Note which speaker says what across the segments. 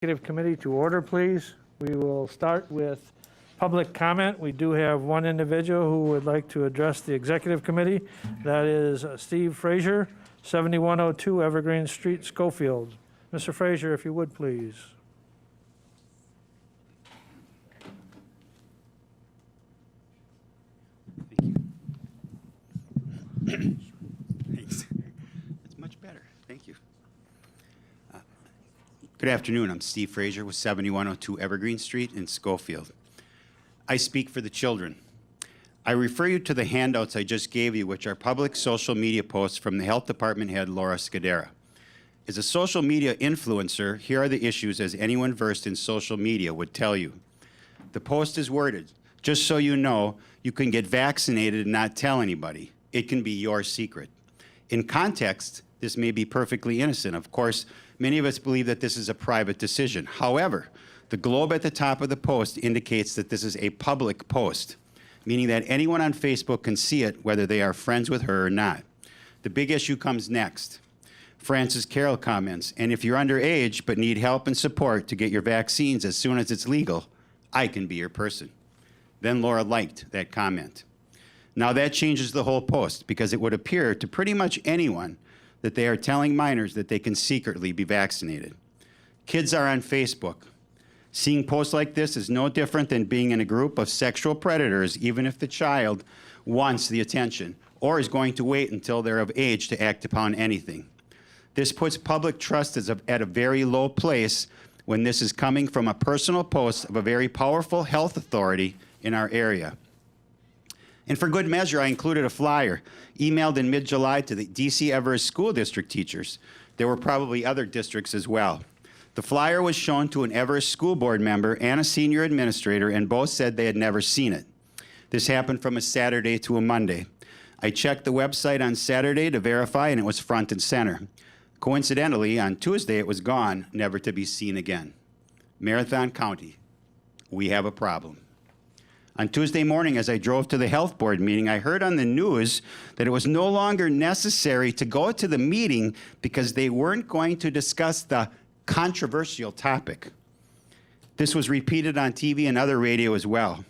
Speaker 1: Executive Committee to order, please. We will start with public comment. We do have one individual who would like to address the Executive Committee. That is Steve Frazier, 7102 Evergreen Street, Schofield. Mr. Frazier, if you would, please.
Speaker 2: Thank you. Thanks. That's much better. Thank you. Good afternoon. I'm Steve Frazier with 7102 Evergreen Street in Schofield. I speak for the children. I refer you to the handouts I just gave you, which are public social media posts from the Health Department head, Laura Scudera. As a social media influencer, here are the issues as anyone versed in social media would tell you. The post is worded, just so you know, you can get vaccinated and not tell anybody. It can be your secret. In context, this may be perfectly innocent. Of course, many of us believe that this is a private decision. However, the globe at the top of the post indicates that this is a public post, meaning that anyone on Facebook can see it, whether they are friends with her or not. The big issue comes next. Francis Carroll comments, and if you're underage but need help and support to get your vaccines as soon as it's legal, I can be your person. Then Laura liked that comment. Now that changes the whole post because it would appear to pretty much anyone that they are telling minors that they can secretly be vaccinated. Kids are on Facebook. Seeing posts like this is no different than being in a group of sexual predators, even if the child wants the attention or is going to wait until they're of age to act upon anything. This puts public trust at a very low place when this is coming from a personal post of a very powerful health authority in our area. And for good measure, I included a flyer emailed in mid-July to the DC Everest School District teachers. There were probably other districts as well. The flyer was shown to an Everest School Board member and a senior administrator, and both said they had never seen it. This happened from a Saturday to a Monday. I checked the website on Saturday to verify, and it was front and center. Coincidentally, on Tuesday, it was gone, never to be seen again. Marathon County, we have a problem. On Tuesday morning, as I drove to the health board meeting, I heard on the news that it was no longer necessary to go to the meeting because they weren't going to discuss the controversial topic. This was repeated on TV and other radio as well.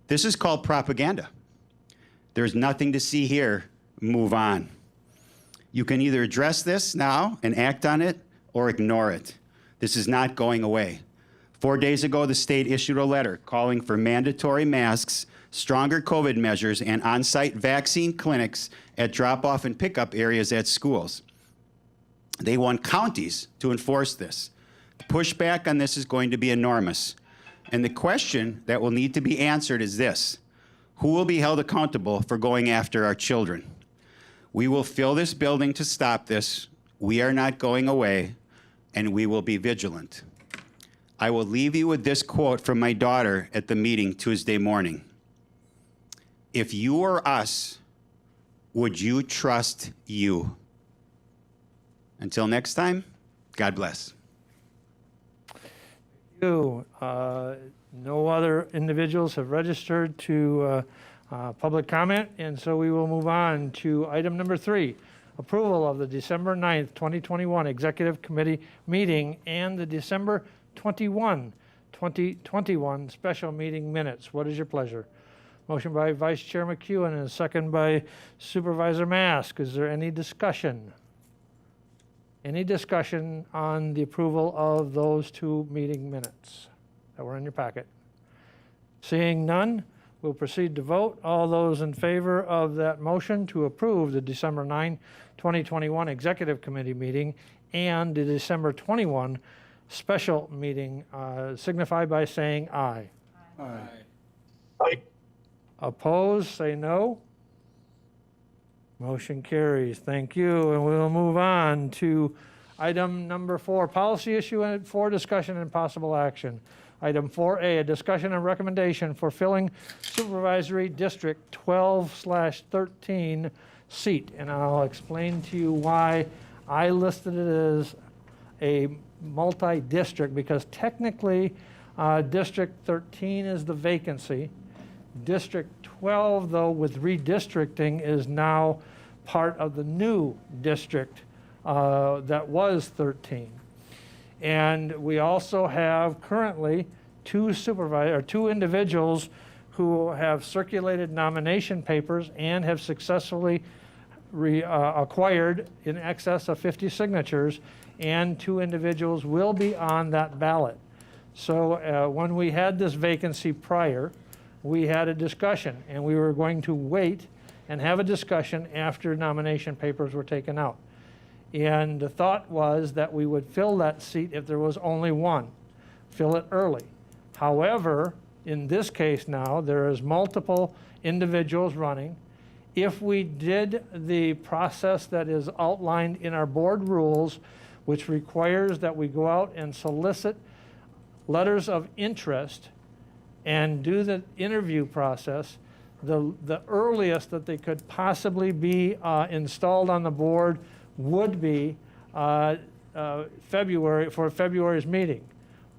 Speaker 2: This is called propaganda. There's nothing to see here. Move on. You can either address this now and act on it or ignore it. This is not going away. 4 days ago, the state issued a letter calling for mandatory masks, stronger COVID measures, and on-site vaccine clinics at drop-off and pickup areas at schools. They want counties to enforce this. The pushback on this is going to be enormous. And the question that will need to be answered is this: who will be held accountable for going after our children? We will fill this building to stop this. We are not going away, and we will be vigilant. I will leave you with this quote from my daughter at the meeting Tuesday morning. If you were us, would you trust you? Until next time, God bless.
Speaker 1: Thank you. No other individuals have registered to public comment, and so we will move on to item number 3, approval of the December 9th, 2021 Executive Committee meeting and the December 2021 special meeting minutes. What is your pleasure? Motion by Vice Chair McEwen and a second by Supervisor Mask. Is there any discussion? Any discussion on the approval of those 2 meeting minutes that were in your packet? Seeing none, we'll proceed to vote. All those in favor of that motion to approve the December 9, 2021 Executive Committee meeting and the December 21 special meeting signify by saying aye.
Speaker 3: Aye.
Speaker 1: Aye. Opposed, say no. Motion carries. Thank you. And we'll move on to item number 4, policy issue for discussion and possible action. Item 4A, a discussion and recommendation for filling Supervisory District 12/13 seat. And I'll explain to you why I listed it as a multi-district, because technically District 13 is the vacancy. District 12, though, with redistricting, is now part of the new district that was 13. And we also have currently two individuals who have circulated nomination papers and have successfully acquired in excess of 50 signatures, and two individuals will be on that ballot. So when we had this vacancy prior, we had a discussion, and we were going to wait and have a discussion after nomination papers were taken out. And the thought was that we would fill that seat if there was only one, fill it early. However, in this case now, there is multiple individuals running. If we did the process that is outlined in our board rules, which requires that we go out and solicit letters of interest and do the interview process, the earliest that they could possibly be installed on the board would be February's meeting,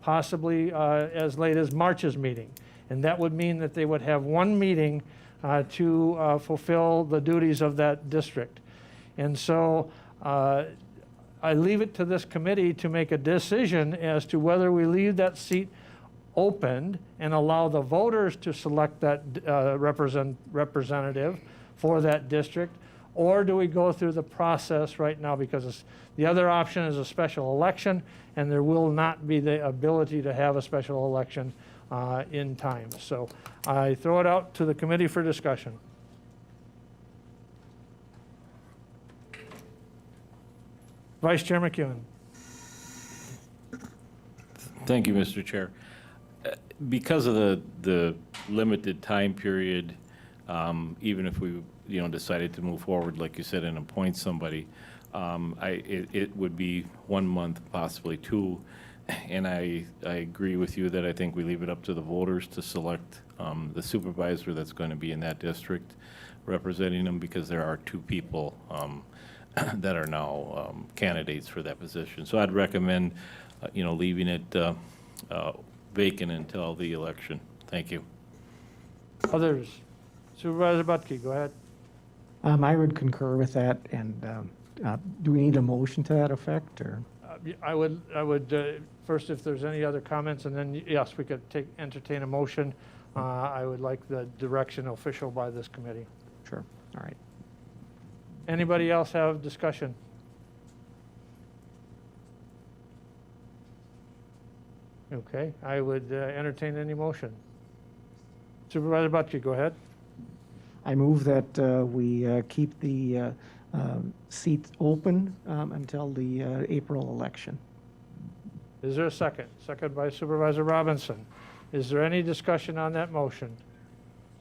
Speaker 1: possibly as late as March's meeting. And that would mean that they would have one meeting to fulfill the duties of that district. And so I leave it to this committee to make a decision as to whether we leave that seat opened and allow the voters to select that representative for that district, or do we go through the process right now? Because the other option is a special election, and there will not be the ability to have a special election in time. So I throw it out to the committee for discussion. Vice Chair McEwen.
Speaker 3: Thank you, Mr. Chair. Because of the limited time period, even if we decided to move forward, like you said, and appoint somebody, it would be 1 month, possibly 2. And I agree with you that I think we leave it up to the voters to select the supervisor that's going to be in that district representing them, because there are 2 people that are now candidates for that position. So I'd recommend, leaving it vacant until the election. Thank you.
Speaker 1: Others? Supervisor Butke, go ahead.
Speaker 4: I would concur with that, and do we need a motion to that effect, or?
Speaker 1: I would first, if there's any other comments, and then, yes, we could entertain a motion. I would like the direction official by this committee.
Speaker 4: Sure, all right.
Speaker 1: Anybody else have discussion? Okay, I would entertain any motion. Supervisor Butke, go ahead.
Speaker 4: I move that we keep the seat open until the April election.
Speaker 1: Is there a second? Second by Supervisor Robinson. Is there any discussion on that motion?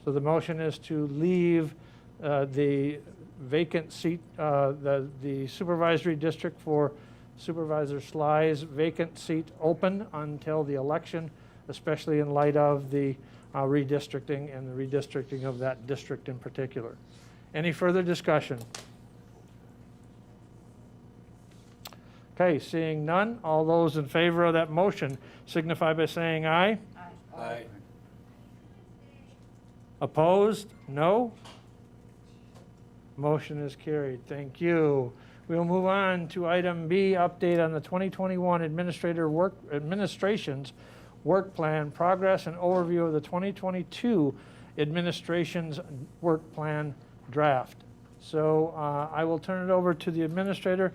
Speaker 1: So the motion is to leave the vacant seat, the supervisory district for Supervisor Sly's vacant seat open until the election, especially in light of the redistricting and the redistricting of that district in particular. Any further discussion? Okay, seeing none, all those in favor of that motion signify by saying aye.
Speaker 3: Aye. Aye.
Speaker 1: Opposed? No? Motion is carried. Thank you. We'll move on to item B, update on the 2021 administration's work plan progress and overview of the 2022 administration's work plan draft. So I will turn it over to the administrator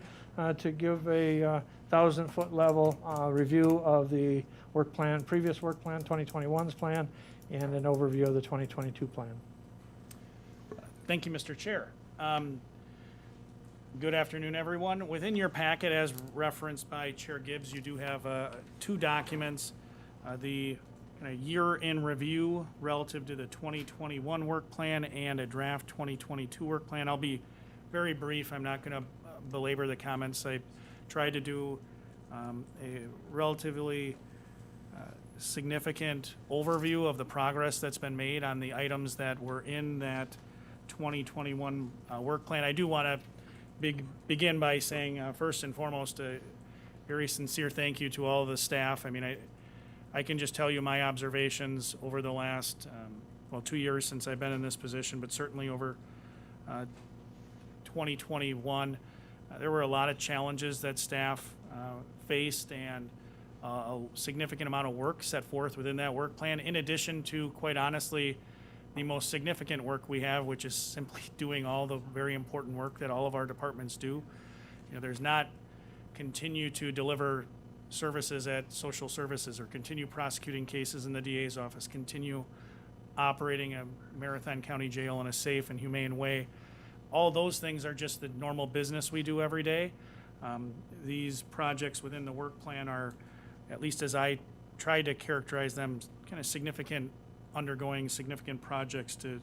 Speaker 1: to give a 1,000-foot level review of the work plan, previous work plan, 2021's plan, and an overview of the 2022 plan.
Speaker 5: Thank you, Mr. Chair. Good afternoon, everyone. Within your packet, as referenced by Chair Gibbs, you do have 2 documents. The year in review relative to the 2021 work plan and a draft 2022 work plan. I'll be very brief. I'm not going to belabor the comments. I tried to do a relatively significant overview of the progress that's been made on the items that were in that 2021 work plan. I do want to begin by saying, first and foremost, a very sincere thank you to all of the staff. I mean, I can just tell you my observations over the last, 2 years since I've been in this position, but certainly over 2021. There were a lot of challenges that staff faced and a significant amount of work set forth within that work plan, in addition to, quite honestly, the most significant work we have, which is simply doing all the very important work that all of our departments do. You know, there's not continue to deliver services at social services, or continue prosecuting cases in the DA's office, continue operating a Marathon County jail in a safe and humane way. All those things are just the normal business we do every day. These projects within the work plan are, at least as I try to characterize them, kind of undergoing significant projects to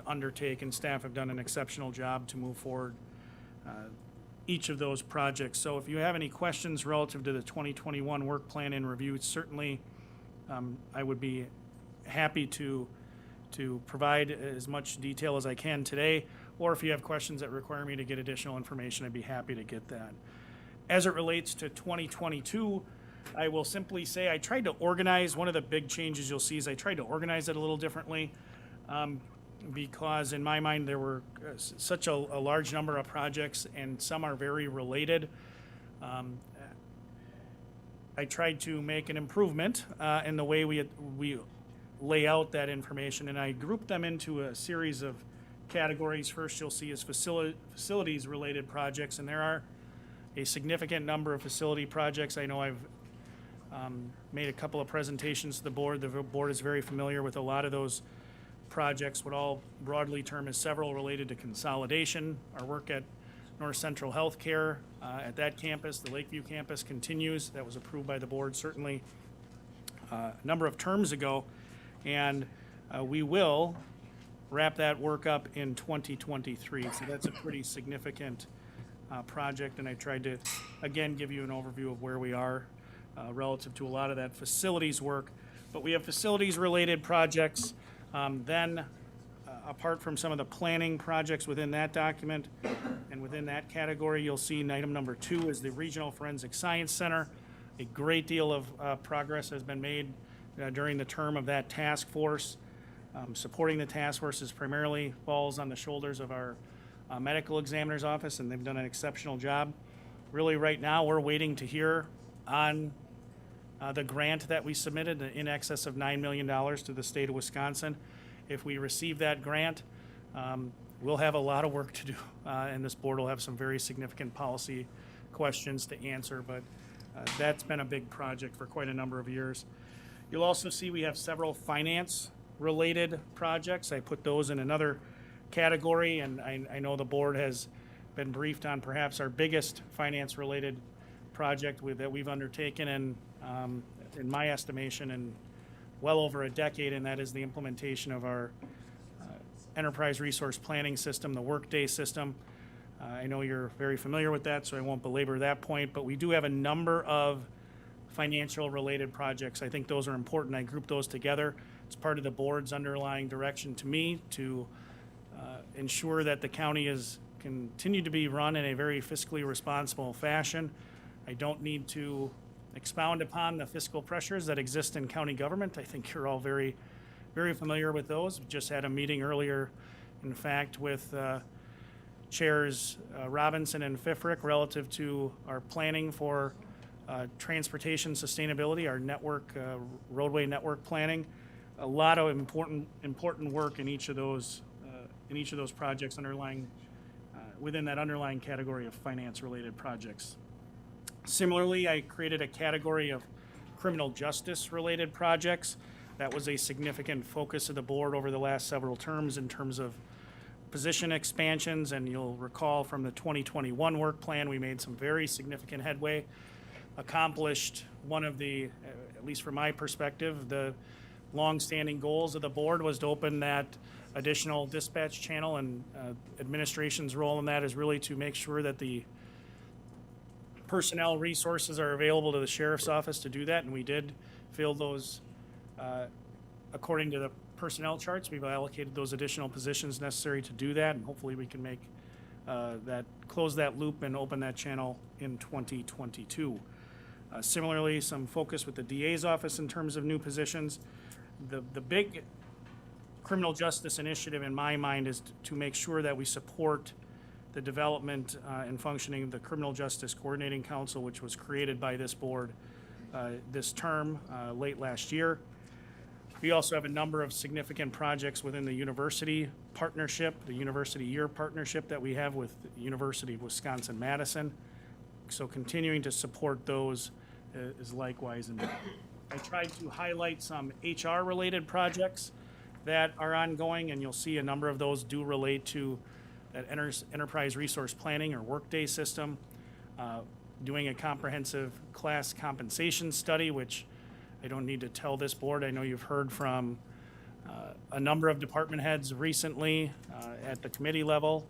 Speaker 5: undertake, and staff have done an exceptional job to move forward each of those projects. So if you have any questions relative to the 2021 work plan in review, certainly I would be happy to provide as much detail as I can today, or if you have questions that require me to get additional information, I'd be happy to get that. As it relates to 2022, I will simply say I tried to organize, one of the big changes you'll see is I tried to organize it a little differently, because in my mind there were such a large number of projects, and some are very related. I tried to make an improvement in the way we lay out that information, and I grouped them into a series of categories. First, you'll see is facilities related projects, and there are a significant number of facility projects. I know I've made a couple of presentations to the board. The board is very familiar with a lot of those projects, what I'll broadly term as several related to consolidation. Our work at North Central Healthcare at that campus, the Lakeview campus, continues. That was approved by the board certainly a number of terms ago, and we will wrap that work up in 2023. So that's a pretty significant project, and I tried to, again, give you an overview of where we are relative to a lot of that facilities work. But we have facilities-related projects. Then, apart from some of the planning projects within that document, and within that category, you'll see in item number 2 is the Regional Forensic Science Center. A great deal of progress has been made during the term of that task force. Supporting the task force is primarily falls on the shoulders of our medical examiner's office, and they've done an exceptional job. Really, right now, we're waiting to hear on the grant that we submitted in excess of $9 million to the state of Wisconsin. If we receive that grant, we'll have a lot of work to do, and this board will have some very significant policy questions to answer, but that's been a big project for quite a number of years. You'll also see we have several finance-related projects. I put those in another category, and I know the board has been briefed on perhaps our biggest finance-related project that we've undertaken, and in my estimation, in well over a decade, and that is the implementation of our enterprise resource planning system, the Workday system. I know you're very familiar with that, so I won't belabor that point, but we do have a number of financial related projects. I think those are important. I grouped those together. It's part of the board's underlying direction to me to ensure that the county is continue to be run in a very fiscally responsible fashion. I don't need to expound upon the fiscal pressures that exist in county government. I think you're all very, very familiar with those. We just had a meeting earlier, in fact, with Chairs Robinson and Fifrick relative to our planning for transportation sustainability, our network, roadway network planning. A lot of important work in each of those projects underlying within that underlying category of finance-related projects. Similarly, I created a category of criminal justice-related projects. That was a significant focus of the board over the last several terms in terms of position expansions, and you'll recall from the 2021 work plan, we made some very significant headway, accomplished one of the, at least from my perspective, the long-standing goals of the board was to open that additional dispatch channel, and administration's role in that is really to make sure that the personnel resources are available to the sheriff's office to do that, and we did fill those according to the personnel charts. We've allocated those additional positions necessary to do that, and hopefully we can make close that loop and open that channel in 2022. Similarly, some focus with the DA's office in terms of new positions. The big criminal justice initiative in my mind is to make sure that we support the development and functioning of the Criminal Justice Coordinating Council, which was created by this board this term late last year. We also have a number of significant projects within the university partnership, the university year partnership that we have with the University of Wisconsin-Madison. So continuing to support those is likewise. And I tried to highlight some HR-related projects that are ongoing, and you'll see a number of those do relate to that enterprise resource planning or workday system, doing a comprehensive class compensation study, which I don't need to tell this board. I know you've heard from a number of department heads recently at the committee level.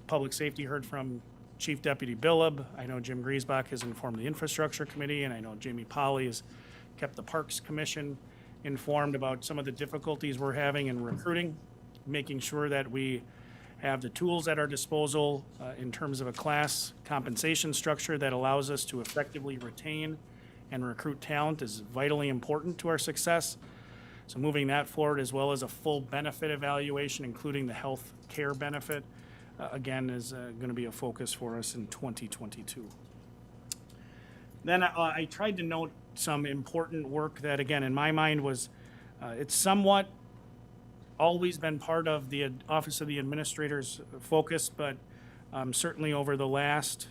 Speaker 5: Public safety heard from Chief Deputy Billab. I know Jim Griesbach has informed the Infrastructure Committee, and I know Jamie Polly has kept the Parks Commission informed about some of the difficulties we're having in recruiting, making sure that we have the tools at our disposal in terms of a class compensation structure that allows us to effectively retain and recruit talent is vitally important to our success. So moving that forward, as well as a full benefit evaluation, including the health care benefit, again, is going to be a focus for us in 2022. Then I tried to note some important work that, again, in my mind was, it's somewhat always been part of the Office of the Administrator's focus, but certainly over the last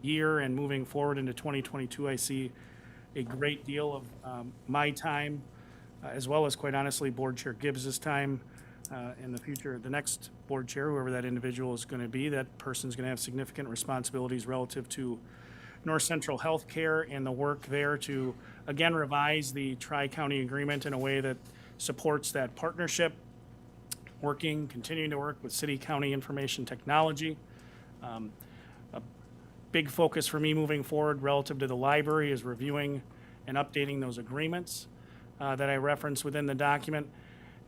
Speaker 5: year and moving forward into 2022, I see a great deal of my time, as well as, quite honestly, Board Chair Gibbs's time in the future. The next board chair, whoever that individual is going to be, that person's going to have significant responsibilities relative to North Central Healthcare and the work there to, again, revise the Tri-County Agreement in a way that supports that partnership, continuing to work with city-county information technology. A big focus for me moving forward relative to the library is reviewing and updating those agreements that I referenced within the document.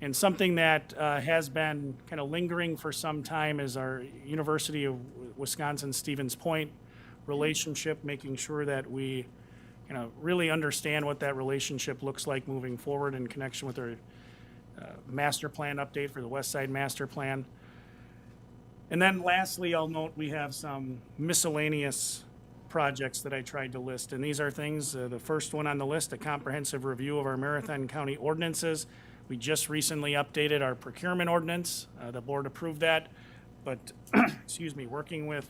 Speaker 5: And something that has been kind of lingering for some time is our University of Wisconsin-Stevens Point relationship, making sure that we really understand what that relationship looks like moving forward in connection with our master plan update for the West Side Master Plan. And then lastly, I'll note we have some miscellaneous projects that I tried to list. And these are things, the first one on the list, a comprehensive review of our Marathon County ordinances. We just recently updated our procurement ordinance. The board approved that, but excuse me, working with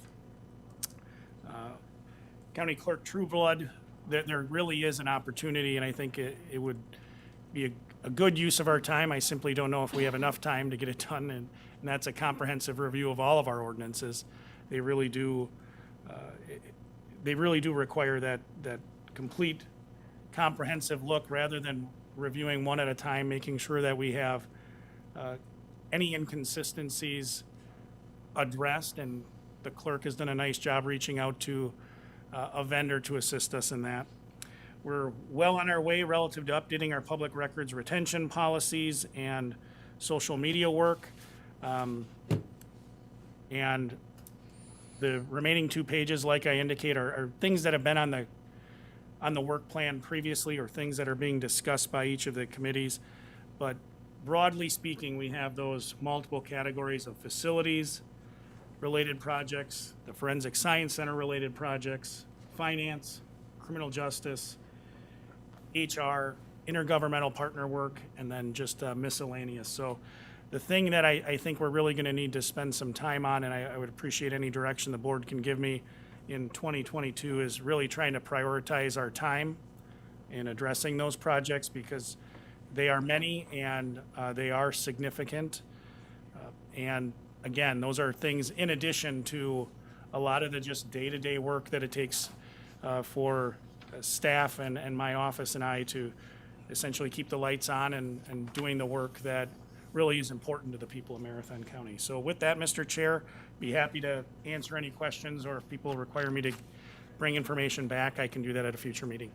Speaker 5: County Clerk Trueblood, there really is an opportunity, and I think it would be a good use of our time. I simply don't know if we have enough time to get it done, and that's a comprehensive review of all of our ordinances. They really do require that complete comprehensive look rather than reviewing one at a time, making sure that we have any inconsistencies addressed, and the clerk has done a nice job reaching out to a vendor to assist us in that. We're well on our way relative to updating our public records retention policies and social media work. And the remaining 2 pages, like I indicate, are things that have been on the work plan previously or things that are being discussed by each of the committees. But broadly speaking, we have those multiple categories of facilities related projects, the Forensic Science Center related projects, finance, criminal justice, HR, intergovernmental partner work, and then just miscellaneous. So the thing that I think we're really going to need to spend some time on, and I would appreciate any direction the board can give me in 2022, is really trying to prioritize our time in addressing those projects, because they are many and they are significant. And again, those are things in addition to a lot of the just day-to-day work that it takes for staff and my office and I to essentially keep the lights on and doing the work that really is important to the people of Marathon County. So with that, Mr. Chair, be happy to answer any questions, or if people require me to bring information back, I can do that at a future meeting.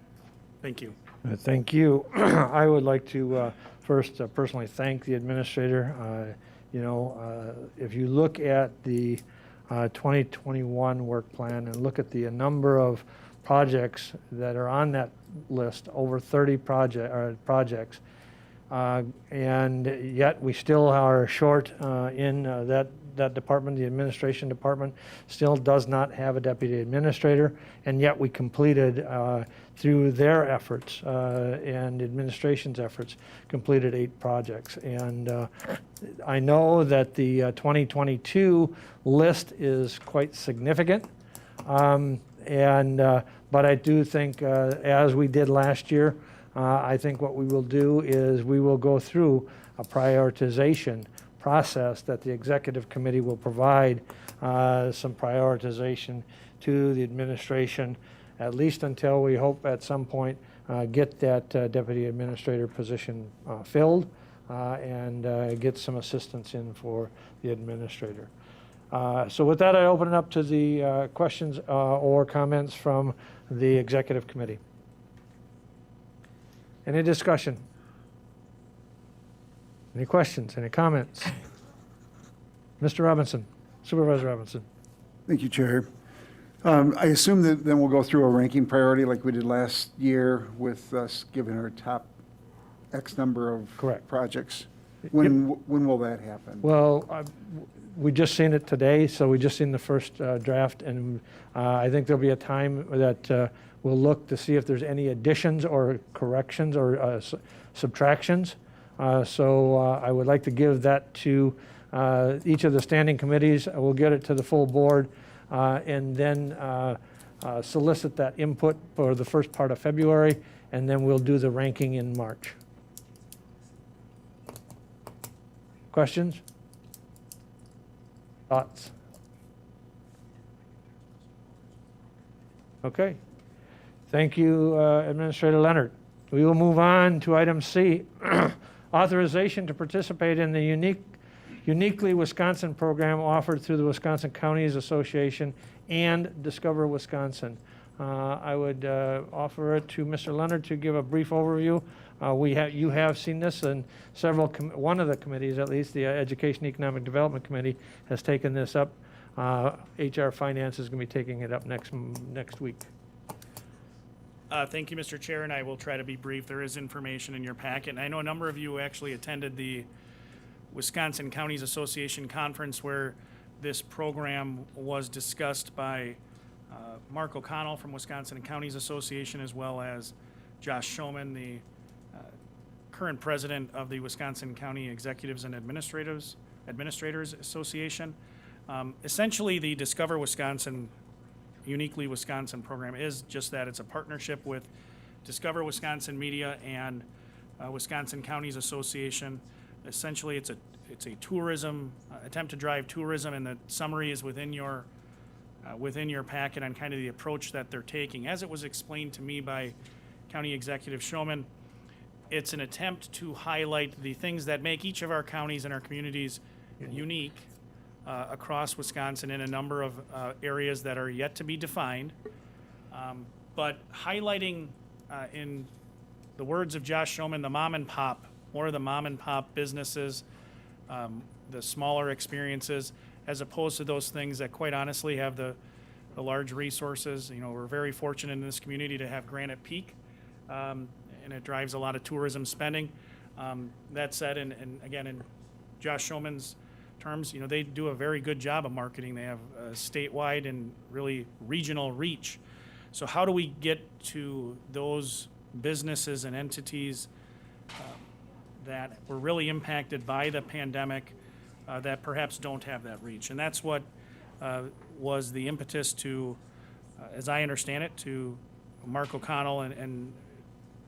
Speaker 5: Thank you.
Speaker 1: Thank you. I would like to first personally thank the administrator. If you look at the 2021 work plan and look at the number of projects that are on that list, over 30 projects, and yet we still are short in that department, the administration department, still does not have a deputy administrator, and yet we completed, through their efforts and administration's efforts, completed 8 projects. And I know that the 2022 list is quite significant, but I do think, as we did last year, I think what we will do is we will go through a prioritization process that the executive committee will provide some prioritization to the administration, at least until we hope at some point get that deputy administrator position filled and get some assistance in for the administrator. So with that, I open it up to the questions or comments from the executive committee. Any discussion? Any questions, any comments? Mr. Robinson, Supervisor Robinson.
Speaker 6: Thank you, Chair. I assume that then we'll go through a ranking priority like we did last year with us giving our top X number of
Speaker 1: Correct.
Speaker 6: projects. When will that happen?
Speaker 1: Well, we just seen it today, so we just seen the first draft, and I think there'll be a time that we'll look to see if there's any additions or corrections or subtractions. So I would like to give that to each of the standing committees. We'll get it to the full board and then solicit that input for the first part of February, and then we'll do the ranking in March. Questions? Thoughts? Okay. Thank you, Administrator Leonard. We will move on to item C, authorization to participate in the Uniquely Wisconsin program offered through the Wisconsin Counties Association and Discover Wisconsin. I would offer it to Mr. Leonard to give a brief overview. You have seen this, and one of the committees, at least the Education Economic Development Committee, has taken this up. HR Finance is going to be taking it up next week.
Speaker 5: Thank you, Mr. Chair, and I will try to be brief. There is information in your packet, and I know a number of you actually attended the Wisconsin Counties Association conference where this program was discussed by Mark O'Connell from Wisconsin Counties Association, as well as Josh Schoman, the current president of the Wisconsin County Executives and Administrators Association. Essentially, the Discover Wisconsin, Uniquely Wisconsin program is just that. It's a partnership with Discover Wisconsin Media and Wisconsin Counties Association. Essentially, it's a tourism attempt to drive tourism, and the summary is within your packet on kind of the approach that they're taking. As it was explained to me by County Executive Schoman, it's an attempt to highlight the things that make each of our counties and our communities unique across Wisconsin in a number of areas that are yet to be defined, but highlighting, in the words of Josh Schoman, the mom and pop, more of the mom and pop businesses, the smaller experiences, as opposed to those things that quite honestly have the large resources. You know, we're very fortunate in this community to have Granite Peak, and it drives a lot of tourism spending. That said, and again, in Josh Schoman's terms, you know, they do a very good job of marketing. They have statewide and really regional reach. So how do we get to those businesses and entities that were really impacted by the pandemic that perhaps don't have that reach? And that's what was the impetus to, as I understand it, to Mark O'Connell and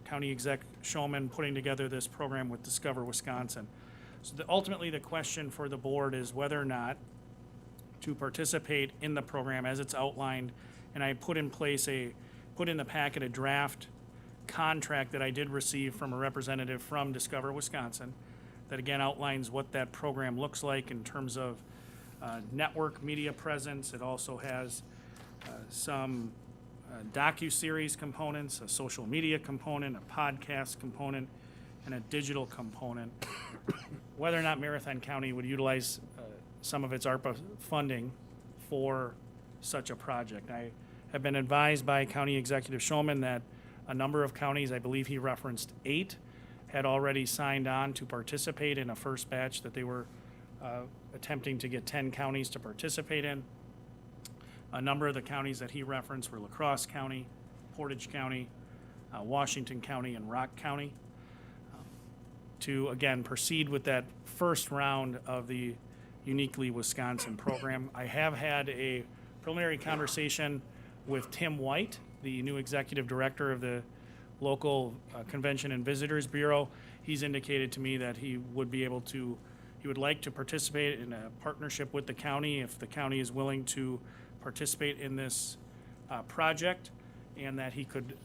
Speaker 5: County Exec Schoman putting together this program with Discover Wisconsin. So ultimately the question for the board is whether or not to participate in the program as it's outlined. And I put in the packet a draft contract that I did receive from a representative from Discover Wisconsin that again outlines what that program looks like in terms of network media presence. It also has some docu-series components, a social media component, a podcast component, and a digital component. Whether or not Marathon County would utilize some of its ARPA funding for such a project. I have been advised by County Executive Schoman that a number of counties, I believe he referenced 8, had already signed on to participate in a first batch that they were attempting to get 10 counties to participate in. A number of the counties that he referenced were La Crosse County, Portage County, Washington County, and Rock County. To, again, proceed with that first round of the Uniquely Wisconsin program. I have had a preliminary conversation with Tim White, the new executive director of the local Convention and Visitors Bureau. He's indicated to me that he would like to participate in a partnership with the county if the county is willing to participate in this project, and that he could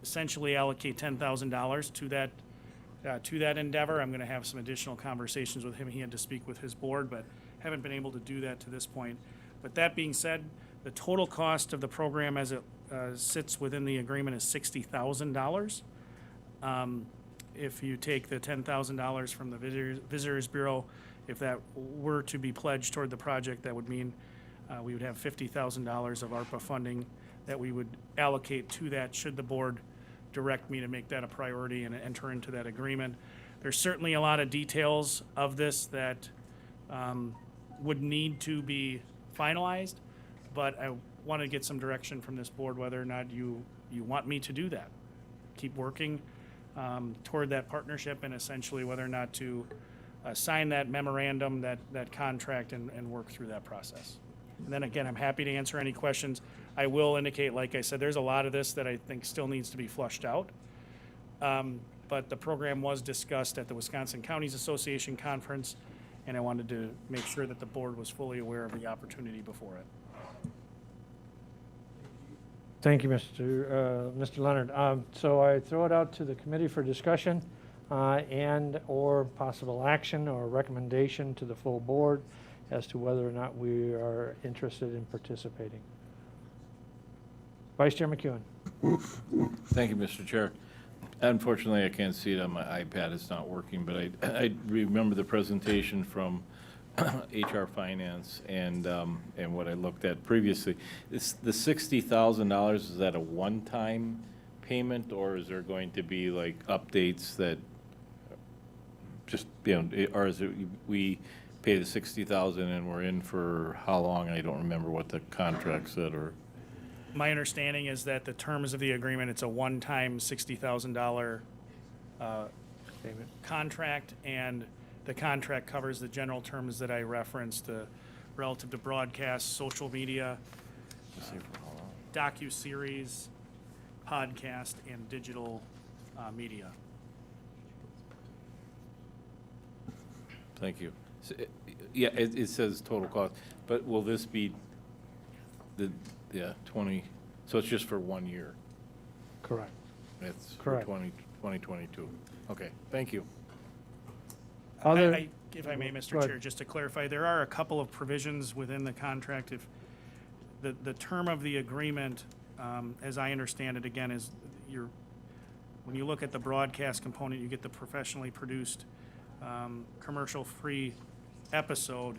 Speaker 5: essentially allocate $10,000 to that endeavor. I'm going to have some additional conversations with him. He had to speak with his board, but haven't been able to do that to this point. But that being said, the total cost of the program as it sits within the agreement is $60,000. If you take the $10,000 from the Visitors Bureau, if that were to be pledged toward the project, that would mean we would have $50,000 of ARPA funding that we would allocate to that should the board direct me to make that a priority and enter into that agreement. There's certainly a lot of details of this that would need to be finalized, but I want to get some direction from this board whether or not you want me to do that. Keep working toward that partnership, and essentially whether or not to sign that memorandum, that contract, and work through that process. And then again, I'm happy to answer any questions. I will indicate, like I said, there's a lot of this that I think still needs to be flushed out. But the program was discussed at the Wisconsin Counties Association conference, and I wanted to make sure that the board was fully aware of the opportunity before it.
Speaker 1: Thank you, Mr. Leonard. So I throw it out to the committee for discussion and/or possible action or recommendation to the full board as to whether or not we are interested in participating. Vice Chair McEwen.
Speaker 3: Thank you, Mr. Chair. Unfortunately, I can't see it on my iPad. It's not working, but I remember the presentation from HR Finance and what I looked at previously. The $60,000, is that a one-time payment, or is there going to be like updates that just, or is it we pay the $60,000 and we're in for how long? I don't remember what the contract said, or.
Speaker 5: My understanding is that the terms of the agreement, it's a one-time $60,000
Speaker 1: Payment.
Speaker 5: contract, and the contract covers the general terms that I referenced, relative to broadcast, social media, docu-series, podcast, and digital media.
Speaker 3: Thank you. So, yeah, it says total cost, but will this be 20, so it's just for 1 year?
Speaker 1: Correct.
Speaker 3: It's
Speaker 1: Correct.
Speaker 3: for 2022. Okay, thank you.
Speaker 5: If I may,
Speaker 1: Go
Speaker 5: Mr.
Speaker 1: ahead.
Speaker 5: Chair, just to clarify, there are a couple of provisions within the contract. If the term of the agreement, as I understand it, again, is when you look at the broadcast component, you get the professionally produced, commercial-free episode,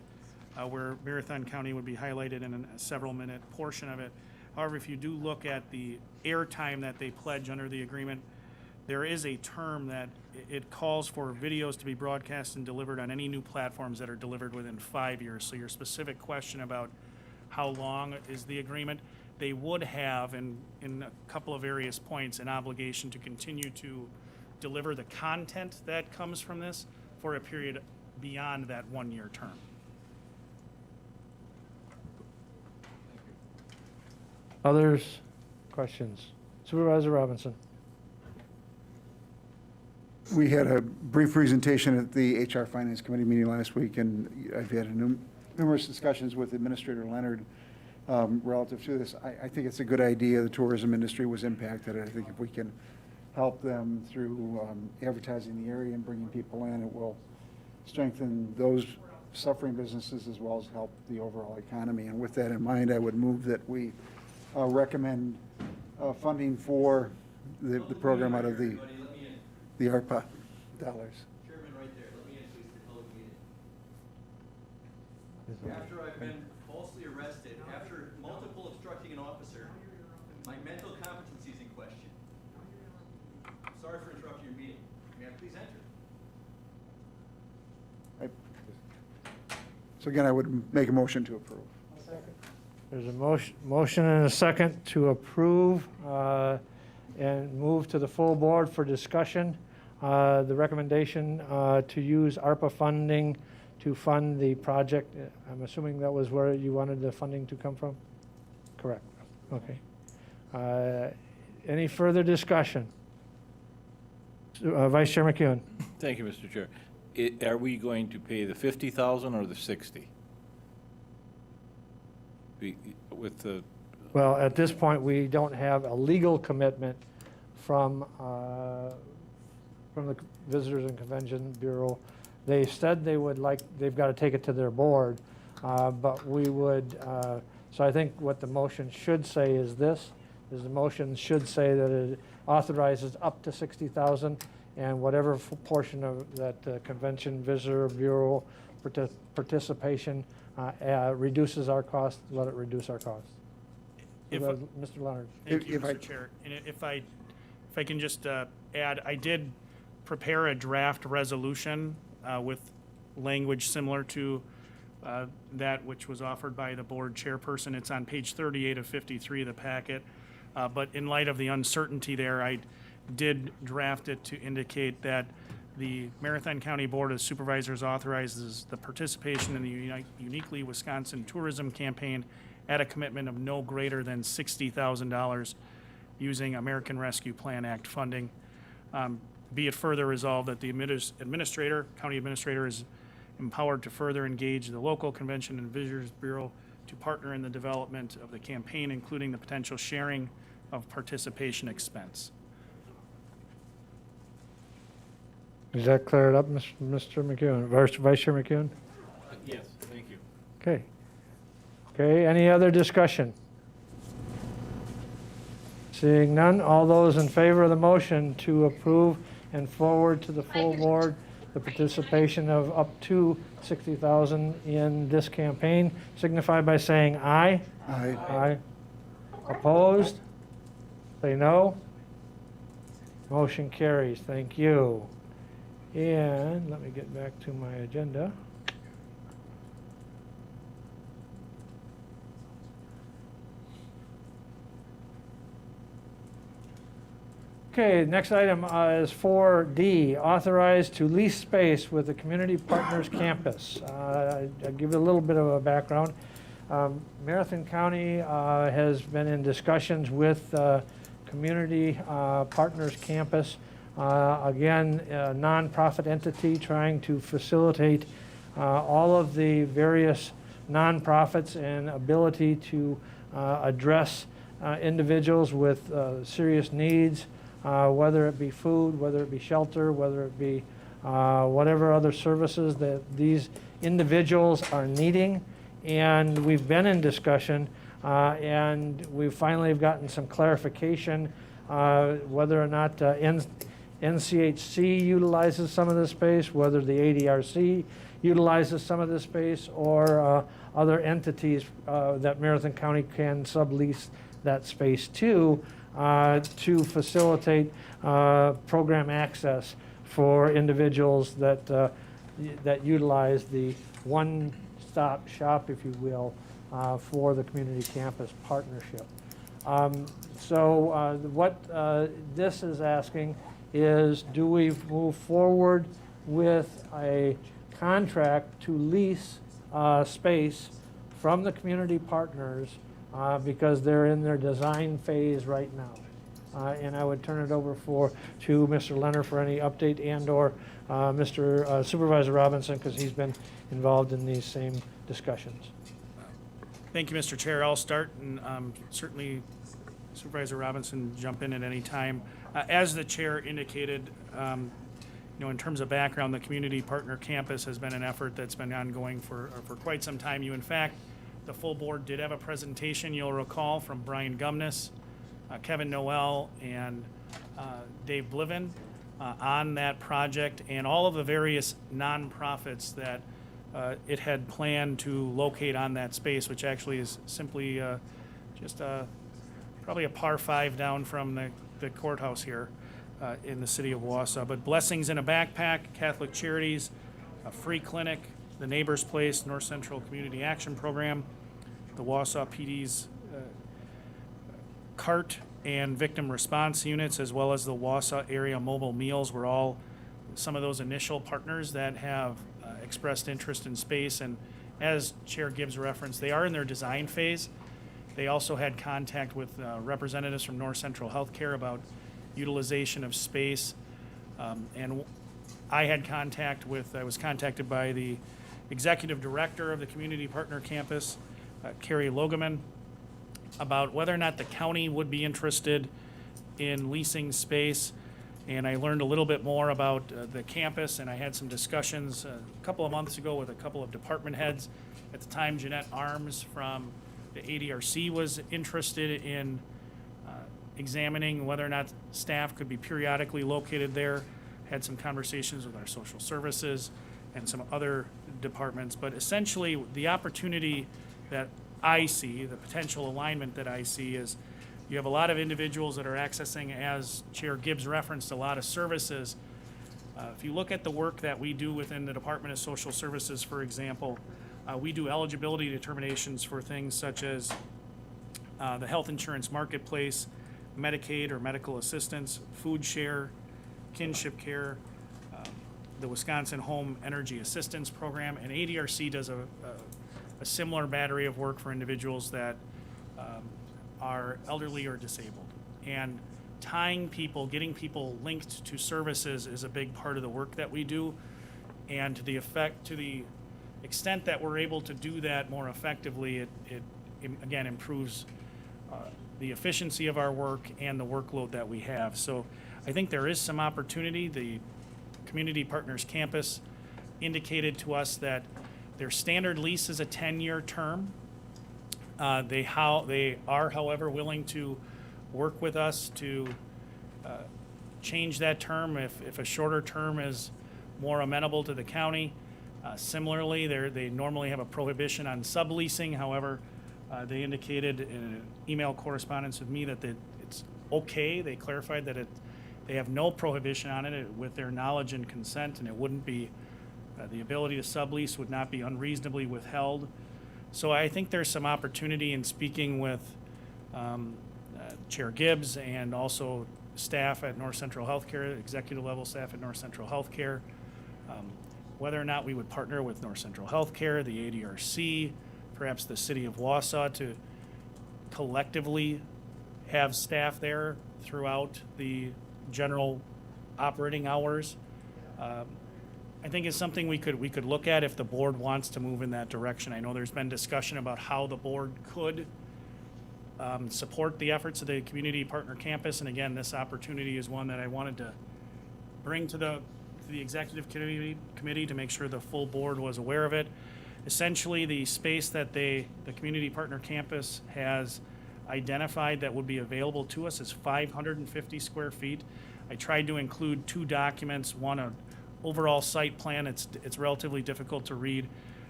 Speaker 5: where Marathon County would be highlighted in a several-minute portion of it. However, if you do look at the airtime that they pledge under the agreement, there is a term that it calls for videos to be broadcast and delivered on any new platforms that are delivered within 5 years. So your specific question about how long is the agreement, they would have, in a couple of various points, an obligation to continue to deliver the content that comes from this for a period beyond that 1 year term.
Speaker 1: Others? Questions? Supervisor Robinson.
Speaker 6: We had a brief presentation at the HR Finance Committee meeting last week, and I've had numerous discussions with Administrator Leonard relative to this. I think it's a good idea. The tourism industry was impacted. I think if we can help them through advertising the area and bringing people in, it will strengthen those suffering businesses as well as help the overall economy. And with that in mind, I would move that we recommend funding for the program out of the ARPA dollars.
Speaker 7: Chairman, right there, let me introduce the public meeting. After I've been falsely arrested, after multiple obstructing an officer, my mental competency is in question. Sorry for interrupting your meeting. May I please enter?
Speaker 6: So again, I would make a motion to approve.
Speaker 1: There's a motion and a second to approve and move to the full board for discussion. The recommendation to use ARPA funding to fund the project. I'm assuming that was where you wanted the funding to come from? Correct. Okay. Any further discussion? Vice Chair McEwen.
Speaker 3: Thank you, Mr. Chair. Are we going to pay the 50,000 or the 60? With the,
Speaker 1: Well, at this point, we don't have a legal commitment from the Visitors and Convention Bureau. They said they would they've got to take it to their board, but we would, so I think what the motion should say is this, is the motion should say that it authorizes up to 60,000, and whatever portion of that Convention Visitor Bureau participation reduces our cost, let it reduce our cost. Mr. Leonard.
Speaker 5: Thank you,
Speaker 6: If I-
Speaker 5: Mr. Chair. And if I can just add, I did prepare a draft resolution with language similar to that which was offered by the board chairperson. It's on page 38 of 53 of the packet. But in light of the uncertainty there, I did draft it to indicate that the Marathon County Board of Supervisors authorizes the participation in the Uniquely Wisconsin Tourism Campaign at a commitment of no greater than $60,000 using American Rescue Plan Act funding. Be it further resolved that the county administrator is empowered to further engage the local convention and visitors bureau to partner in the development of the campaign, including the potential sharing of participation expense.
Speaker 1: Does that clear it up, Mr. McEwen? Vice Chair McEwen?
Speaker 3: yes, thank you.
Speaker 1: Okay. Okay, any other discussion? Seeing none, all those in favor of the motion to approve and forward to the full board the participation of up to 60,000 in this campaign, signify by saying aye.
Speaker 6: Aye.
Speaker 1: Aye. Opposed? Say no. Motion carries. Thank you. And let me get back to my agenda. Okay, next item is 4D, authorized to lease space with the Community Partners Campus. I'll give you a little bit of a background. Marathon County has been in discussions with Community Partners Campus. Again, a nonprofit entity trying to facilitate all of the various nonprofits and ability to address individuals with serious needs, whether it be food, whether it be shelter, whether it be whatever other services that these individuals are needing. And we've been in discussion, and we finally have gotten some clarification whether or not NCHC utilizes some of this space, whether the ADRC utilizes some of this space, or other entities that Marathon County can sublease that space to facilitate program access for individuals that utilize the one-stop shop, if you will, for the community campus partnership. So what this is asking is, do we move forward with a contract to lease space from the community partners because they're in their design phase right now? And I would turn it over to Mr. Leonard for any update, and/or Mr. Supervisor Robinson, because he's been involved in these same discussions.
Speaker 5: Thank you, Mr. Chair. I'll start, and certainly Supervisor Robinson jump in at any time. As the chair indicated, in terms of background, the Community Partner Campus has been an effort that's been ongoing for quite some time. In fact, the full board did have a presentation, you'll recall, from Brian Gumness, Kevin Noel, and Dave Bliven on that project, and all of the various nonprofits that it had planned to locate on that space, which actually is simply just probably a par 5 down from the courthouse here in the city of Wausau. But Blessings in a Backpack, Catholic Charities, a free clinic, the Neighbors Place, North Central Community Action Program, the Wausau PD's CART and victim response units, as well as the Wausau area mobile meals, were all some of those initial partners that have expressed interest in space. And as Chair Gibbs referenced, they are in their design phase. They also had contact with representatives from North Central Healthcare about utilization of space. And I was contacted by the executive director of the Community Partner Campus, Carrie Logeman, about whether or not the county would be interested in leasing space. And I learned a little bit more about the campus, and I had some discussions a couple of months ago with a couple of department heads. At the time, Jeanette Arms from the ADRC was interested in examining whether or not staff could be periodically located there. Had some conversations with our social services and some other departments. But essentially, the opportunity that I see, the potential alignment that I see, is you have a lot of individuals that are accessing, as Chair Gibbs referenced, a lot of services. If you look at the work that we do within the Department of Social Services, for example, we do eligibility determinations for things such as the health insurance marketplace, Medicaid or medical assistance, food share, kinship care, the Wisconsin Home Energy Assistance Program, and ADRC does a similar battery of work for individuals that are elderly or disabled. And tying people, getting people linked to services is a big part of the work that we do. And to the extent that we're able to do that more effectively, it again improves the efficiency of our work and the workload that we have. So I think there is some opportunity. The Community Partners Campus indicated to us that their standard lease is a 10-year term. They are, however, willing to work with us to change that term if a shorter term is more amenable to the county. Similarly, they normally have a prohibition on subleasing. However, they indicated in an email correspondence with me that it's okay. They clarified that they have no prohibition on it with their knowledge and consent, and it wouldn't be the ability to sublease would not be unreasonably withheld. So I think there's some opportunity in speaking with Chair Gibbs and also staff at North Central Healthcare, executive level staff at North Central Healthcare, whether or not we would partner with North Central Healthcare, the ADRC, perhaps the city of Wausau, to collectively have staff there throughout the general operating hours. I think it's something we could look at if the board wants to move in that direction. I know there's been discussion about how the board could support the efforts of the Community Partner Campus, and again, this opportunity is one that I wanted to bring to the executive committee to make sure the full board was aware of it. Essentially, the space that the Community Partner Campus has identified that would be available to us is 550 square feet. I tried to include two documents, one an overall site plan. It's relatively difficult to read,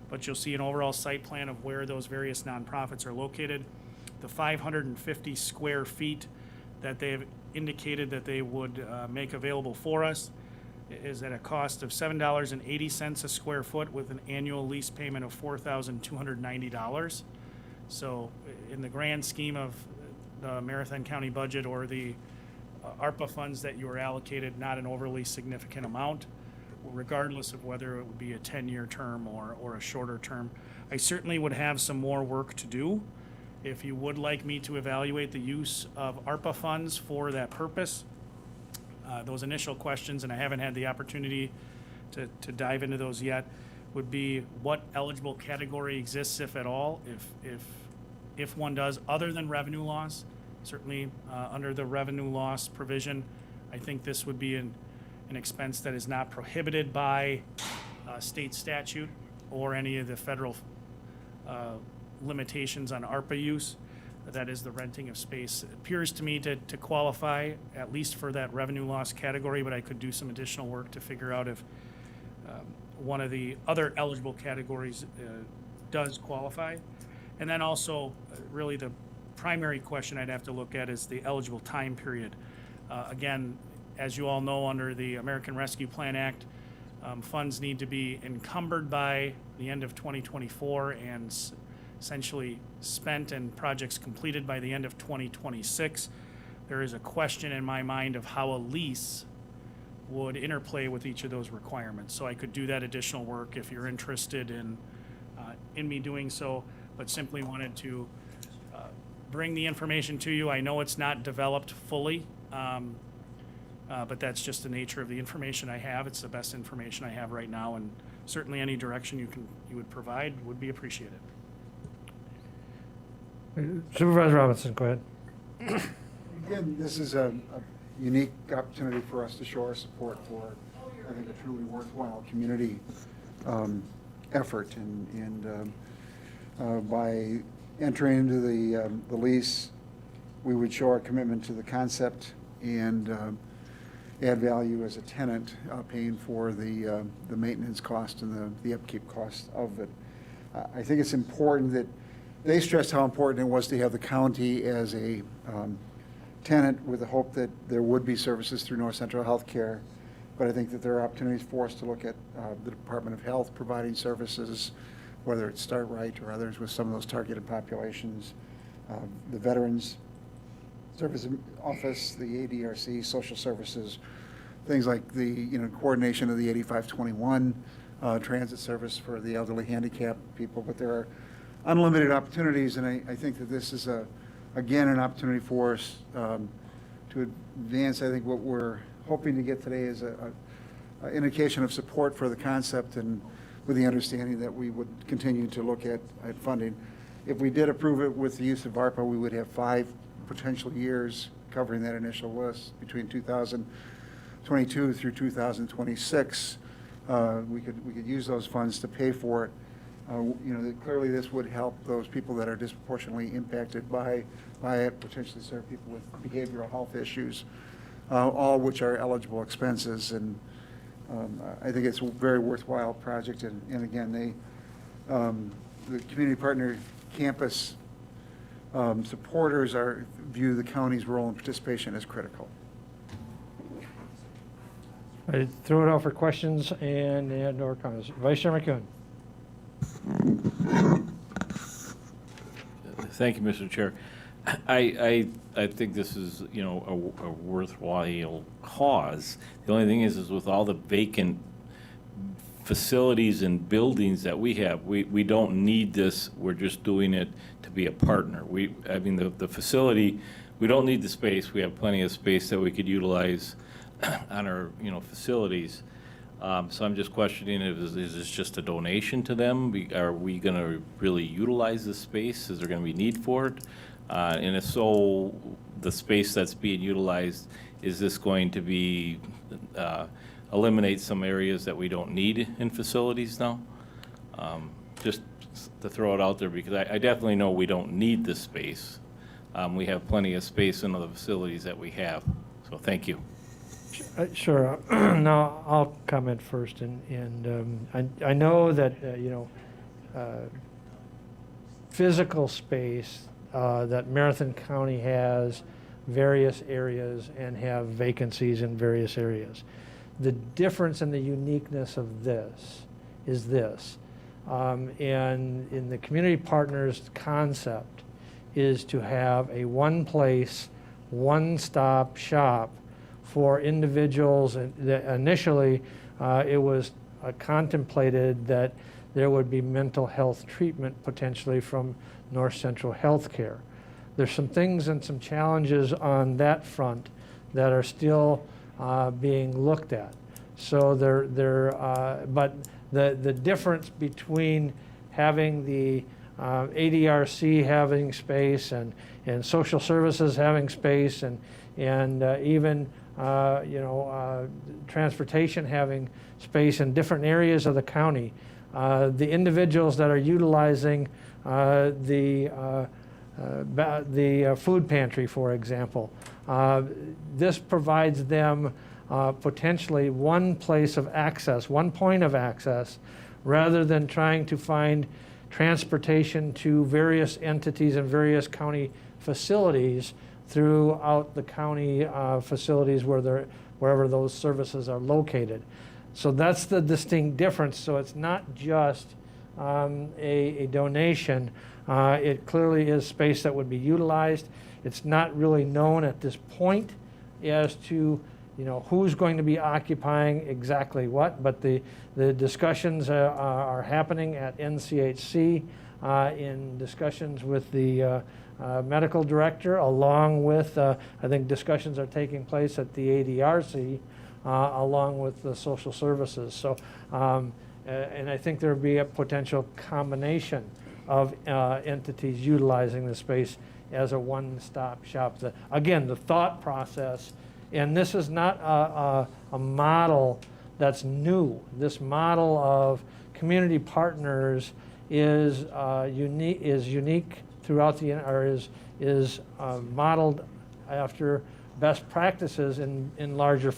Speaker 5: but you'll see an overall site plan of where those various nonprofits are located. The 550 square feet that they've indicated that they would make available for us is at a cost of $7.80 a square foot with an annual lease payment of $4,290. So in the grand scheme of the Marathon County budget or the ARPA funds that you were allocated, not an overly significant amount, regardless of whether it would be a 10-year term or a shorter term. I certainly would have some more work to do. If you would like me to evaluate the use of ARPA funds for that purpose, those initial questions, and I haven't had the opportunity to dive into those yet, would be what eligible category exists, if at all, if one does, other than revenue loss. Certainly under the revenue loss provision, I think this would be an expense that is not prohibited by state statute or any of the federal limitations on ARPA use. That is the renting of space. It appears to me to qualify at least for that revenue loss category, but I could do some additional work to figure out if one of the other eligible categories does qualify. And then also, really the primary question I'd have to look at is the eligible time period. Again, as you all know, under the American Rescue Plan Act, Funds need to be encumbered by the end of 2024 and essentially spent and projects completed by the end of 2026. There is a question in my mind of how a lease would interplay with each of those requirements. So I could do that additional work if you're interested in me doing so, but simply wanted to bring the information to you. I know it's not developed fully, but that's just the nature of the information I have. It's the best information I have right now, and certainly any direction you would provide would be appreciated.
Speaker 1: Supervisor Robinson, go ahead.
Speaker 6: Again, this is a unique opportunity for us to show our support for, I think, a truly worthwhile community effort. And by entering into the lease, we would show our commitment to the concept and add value as a tenant, paying for the maintenance cost and the upkeep cost of it. I think it's important that they stressed how important it was to have the county as a tenant, with the hope that there would be services through North Central Healthcare. But I think that there are opportunities for us to look at the Department of Health providing services, whether it's Start Right or others with some of those targeted populations, the Veterans Service Office, the ADRC, social services, things like the coordination of the 8521 transit service for the elderly handicapped people. But there are unlimited opportunities, and I think that this is again an opportunity for us to advance. I think what we're hoping to get today is an indication of support for the concept, and with the understanding that we would continue to look at funding. If we did approve it with the use of ARPA, we would have 5 potential years covering that initial list between 2022 through 2026. We could use those funds to pay for it. Clearly this would help those people that are disproportionately impacted by it, potentially serve people with behavioral health issues, all which are eligible expenses. And I think it's a very worthwhile project. And again, the community partner campus supporters view the county's role and participation as critical.
Speaker 1: I throw it out for questions and/or comments. Vice Chair McEwen.
Speaker 3: Thank you, Mr. Chair. I think this is, a worthwhile cause. The only thing is with all the vacant facilities and buildings that we have, we don't need this. We're just doing it to be a partner. The facility, we don't need the space. We have plenty of space that we could utilize on our, facilities. So I'm just questioning, is this just a donation to them? Are we going to really utilize this space? Is there going to be need for it? And if so, the space that's being utilized, is this going to be eliminate some areas that we don't need in facilities now? Just to throw it out there, because I definitely know we don't need this space. We have plenty of space in the facilities that we have. So thank you.
Speaker 1: Sure. Now, I'll comment first. I know that, physical space that Marathon County has various areas and have vacancies in various areas. The difference and the uniqueness of this is this. And in the community partners concept is to have a one place, one-stop shop for individuals. Initially, it was contemplated that there would be mental health treatment potentially from North Central Healthcare. There's some things and some challenges on that front that are still being looked at. So but the difference between having the ADRC having space and social services having space and even transportation having space in different areas of the county. The individuals that are utilizing the food pantry, for example, this provides them potentially one place of access, one point of access, rather than trying to find transportation to various entities and various county facilities throughout the county facilities wherever those services are located. So that's the distinct difference. So it's not just a donation. It clearly is space that would be utilized. It's not really known at this point as to who's going to be occupying exactly what, but the discussions are happening at NCHC in discussions with the medical director, along with, I think discussions are taking place at the ADRC, along with the social services. So, and I think there would be a potential combination of entities utilizing the space as a one-stop shop. Again, the thought process, and this is not a model that's new. This model of community partners is unique throughout is modeled after best practices in larger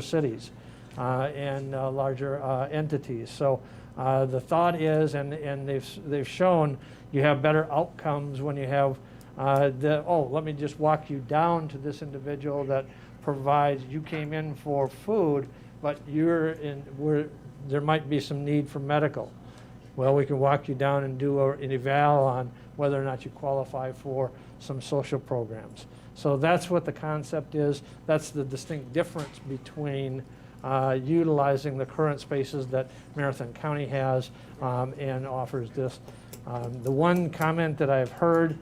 Speaker 1: cities and larger entities. So the thought is, and they've shown, you have better outcomes when you have let me just walk you down to this individual that provides, you came in for food, but there might be some need for medical. Well, we can walk you down and do an eval on whether or not you qualify for some social programs. So that's what the concept is. That's the distinct difference between utilizing the current spaces that Marathon County has and offers this. The one comment that I've heard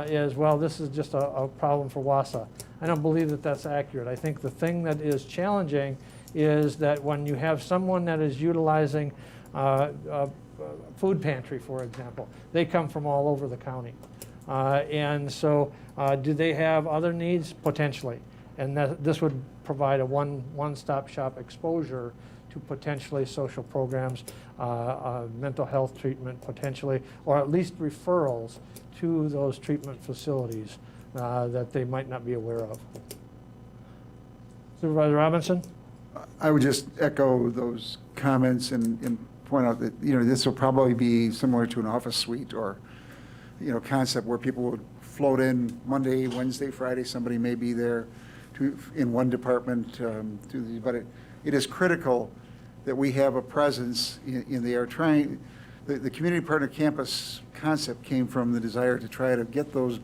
Speaker 1: is, well, this is just a problem for Wausau. I don't believe that that's accurate. I think the thing that is challenging is that when you have someone that is utilizing food pantry, for example, they come from all over the county. And so do they have other needs? Potentially. And this would provide a one-stop shop exposure to potentially social programs, mental health treatment potentially, or at least referrals to those treatment facilities that they might not be aware of. Supervisor Robinson?
Speaker 6: I would just echo those comments and point out that, this will probably be similar to an office suite or, concept where people would float in Monday, Wednesday, Friday. Somebody may be there in one department. But it is critical that we have a presence in the air. The community partner campus concept came from the desire to try to get those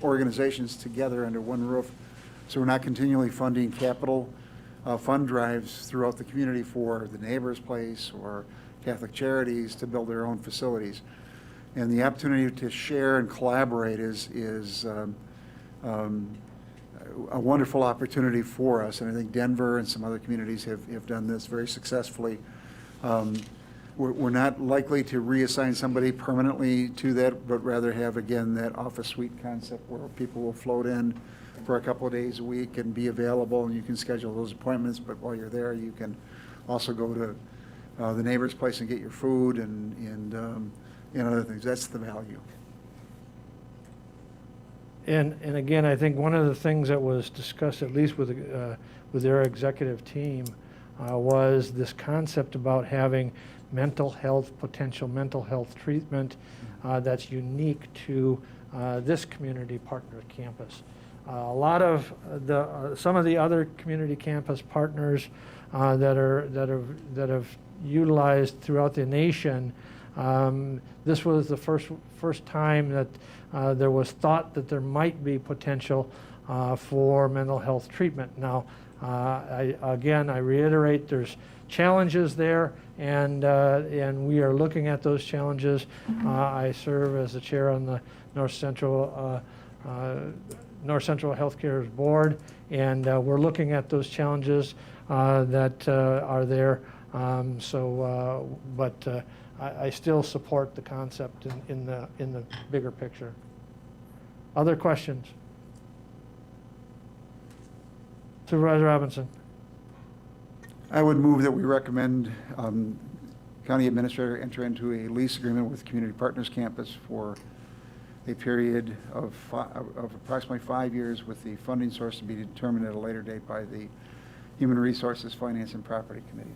Speaker 6: organizations together under one roof, so we're not continually funding capital fund drives throughout the community for the Neighbor's Place or Catholic Charities to build their own facilities. And the opportunity to share and collaborate is a wonderful opportunity for us. And I think Denver and some other communities have done this very successfully. We're not likely to reassign somebody permanently to that, but rather have, again, that office suite concept where people will float in for a couple of days a week and be available, and you can schedule those appointments. But while you're there, you can also go to the Neighbor's Place and get your food and other things. That's the value.
Speaker 1: And again, I think one of the things that was discussed, at least with their executive team, was this concept about having potential mental health treatment that's unique to this community partner campus. A lot of some of the other community campus partners that have utilized throughout the nation, this was the first time that there was thought that there might be potential for mental health treatment. Now, I reiterate, there's challenges there, and we are looking at those challenges. I serve as the chair on the North Central Healthcare's board, and we're looking at those challenges that are there. But I still support the concept in the bigger picture. Other questions? Supervisor Robinson.
Speaker 6: I would move that we recommend County Administrator enter into a lease agreement with Community Partners Campus for a period of approximately 5 years, with the funding source to be determined at a later date by the Human Resources, Finance, and Property Committee.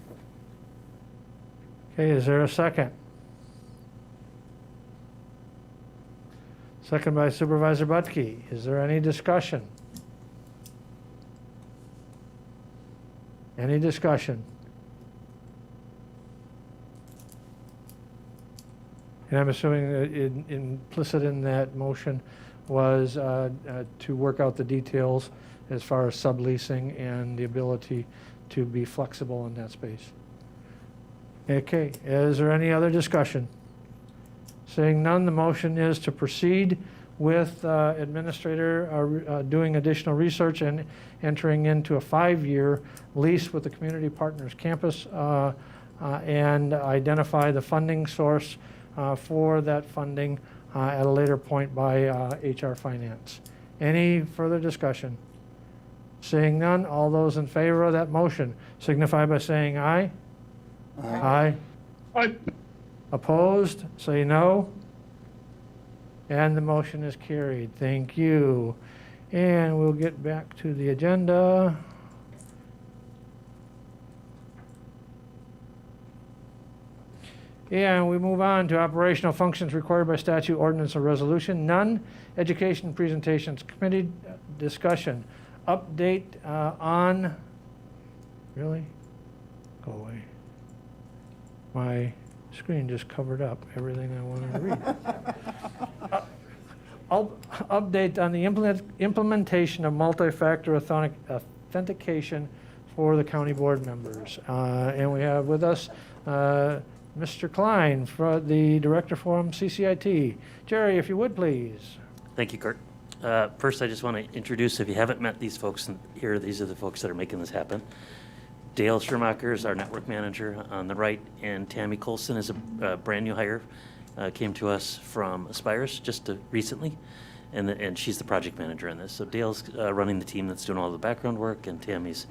Speaker 1: Okay, is there a second? Second by Supervisor Butke. Is there any discussion? Any discussion? And I'm assuming that implicit in that motion was to work out the details as far as subleasing and the ability to be flexible in that space. Okay, is there any other discussion? Seeing none, the motion is to proceed with administrator doing additional research and entering into a 5-year lease with the Community Partners Campus and identify the funding source for that funding at a later point by HR Finance. Any further discussion? Seeing none, all those in favor of that motion signify by saying aye. Aye.
Speaker 8: Aye.
Speaker 1: Opposed, say no. And the motion is carried. Thank you. And we'll get back to the agenda. And we move on to operational functions required by statute, ordinance, or resolution. None. Education presentations, committee discussion. Update on, really? Go away. My screen just covered up everything I wanted to read. Update on the implementation of multi-factor authentication for the county board members. And we have with us Mr. Klein, the director from CCIT. Jerry, if you would, please.
Speaker 9: Thank you, Kurt. First, I just want to introduce, if you haven't met these folks here, these are the folks that are making this happen. Dale Schumacher is our network manager on the right, and Tammy Colson is a brand new hire, came to us from Aspires just recently, and she's the project manager in this. So Dale's running the team that's doing all the background work, and Tammy's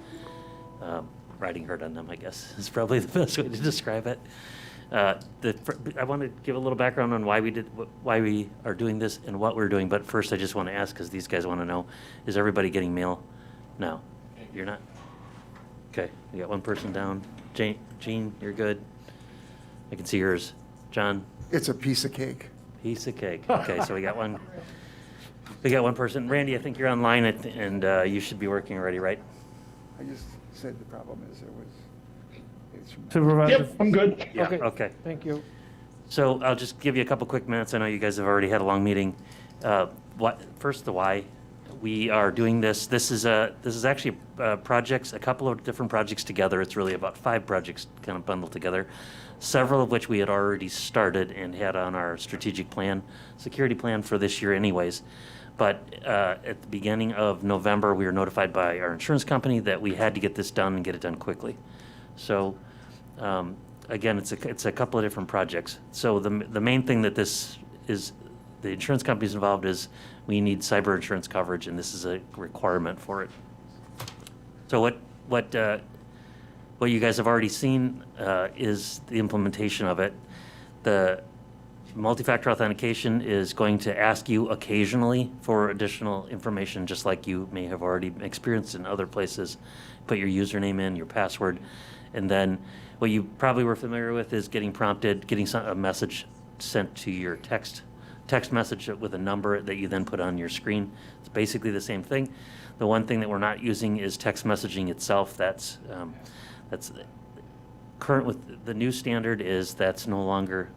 Speaker 9: riding herd on them, I guess, is probably the best way to describe it. I want to give a little background on why we are doing this and what we're doing, but first I just want to ask, because these guys want to know, is everybody getting mail now? You're not? Okay, we got one person down. Jean, you're good. I can see yours. John?
Speaker 6: It's a piece of cake.
Speaker 9: Piece of cake. Okay, so we got one. We got one person. Randy, I think you're online, and you should be working already, right?
Speaker 6: I just said the problem is it's from.
Speaker 1: Supervisor?
Speaker 8: Yep, I'm good.
Speaker 9: Yeah.
Speaker 1: Okay.
Speaker 9: Okay.
Speaker 1: Thank you.
Speaker 9: So I'll just give you a couple quick minutes. I know you guys have already had a long meeting. First, the why. We are doing this. This is actually projects, a couple of different projects together. It's really about 5 projects kind of bundled together, several of which we had already started and had on our strategic plan, security plan for this year anyways. But at the beginning of November, we were notified by our insurance company that we had to get this done and get it done quickly. So again, it's a couple of different projects. So the main thing that this is, the insurance company's involved, is we need cyber insurance coverage, and this is a requirement for it. So what you guys have already seen is the implementation of it. The multi-factor authentication is going to ask you occasionally for additional information, just like you may have already experienced in other places. Put your username in, your password, and then what you probably were familiar with is getting prompted, getting a message sent to your text message with a number that you then put on your screen. It's basically the same thing. The one thing that we're not using is text messaging itself. That's current with the new standard is that's no longer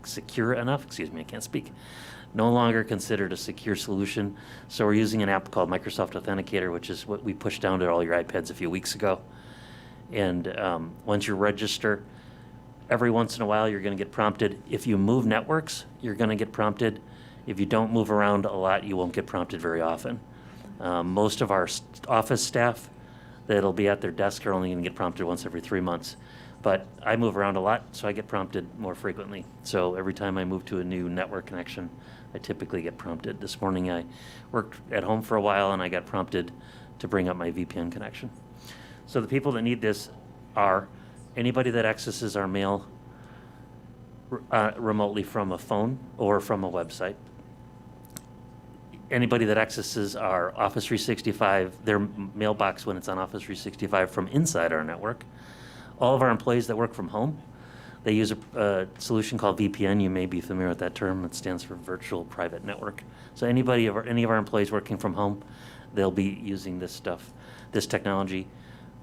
Speaker 9: secure enough. Excuse me, I can't speak. No longer considered a secure solution. So we're using an app called Microsoft Authenticator, which is what we pushed down to all your iPads a few weeks ago. And once you register, every once in a while, you're going to get prompted. If you move networks, you're going to get prompted. If you don't move around a lot, you won't get prompted very often. Most of our office staff that'll be at their desk are only going to get prompted once every 3 months. But I move around a lot, so I get prompted more frequently. So every time I move to a new network connection, I typically get prompted. This morning, I worked at home for a while, and I got prompted to bring up my VPN connection. So the people that need this are anybody that accesses our mail remotely from a phone or from a website. Anybody that accesses our Office 365, their mailbox when it's on Office 365 from inside our network. All of our employees that work from home, they use a solution called VPN. You may be familiar with that term. It stands for Virtual Private Network. So any of our employees working from home, they'll be using this technology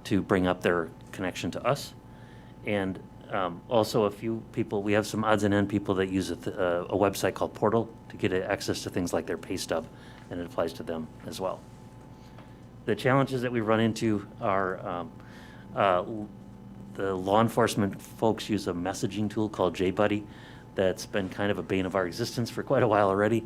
Speaker 9: to bring up their connection to us. And Also, a few people, we have some odds and end people that use a website called Portal to get access to things like their pay stub, and it applies to them as well. The challenges that we run into are the law enforcement folks use a messaging tool called JBuddy that's been kind of a bane of our existence for quite a while already.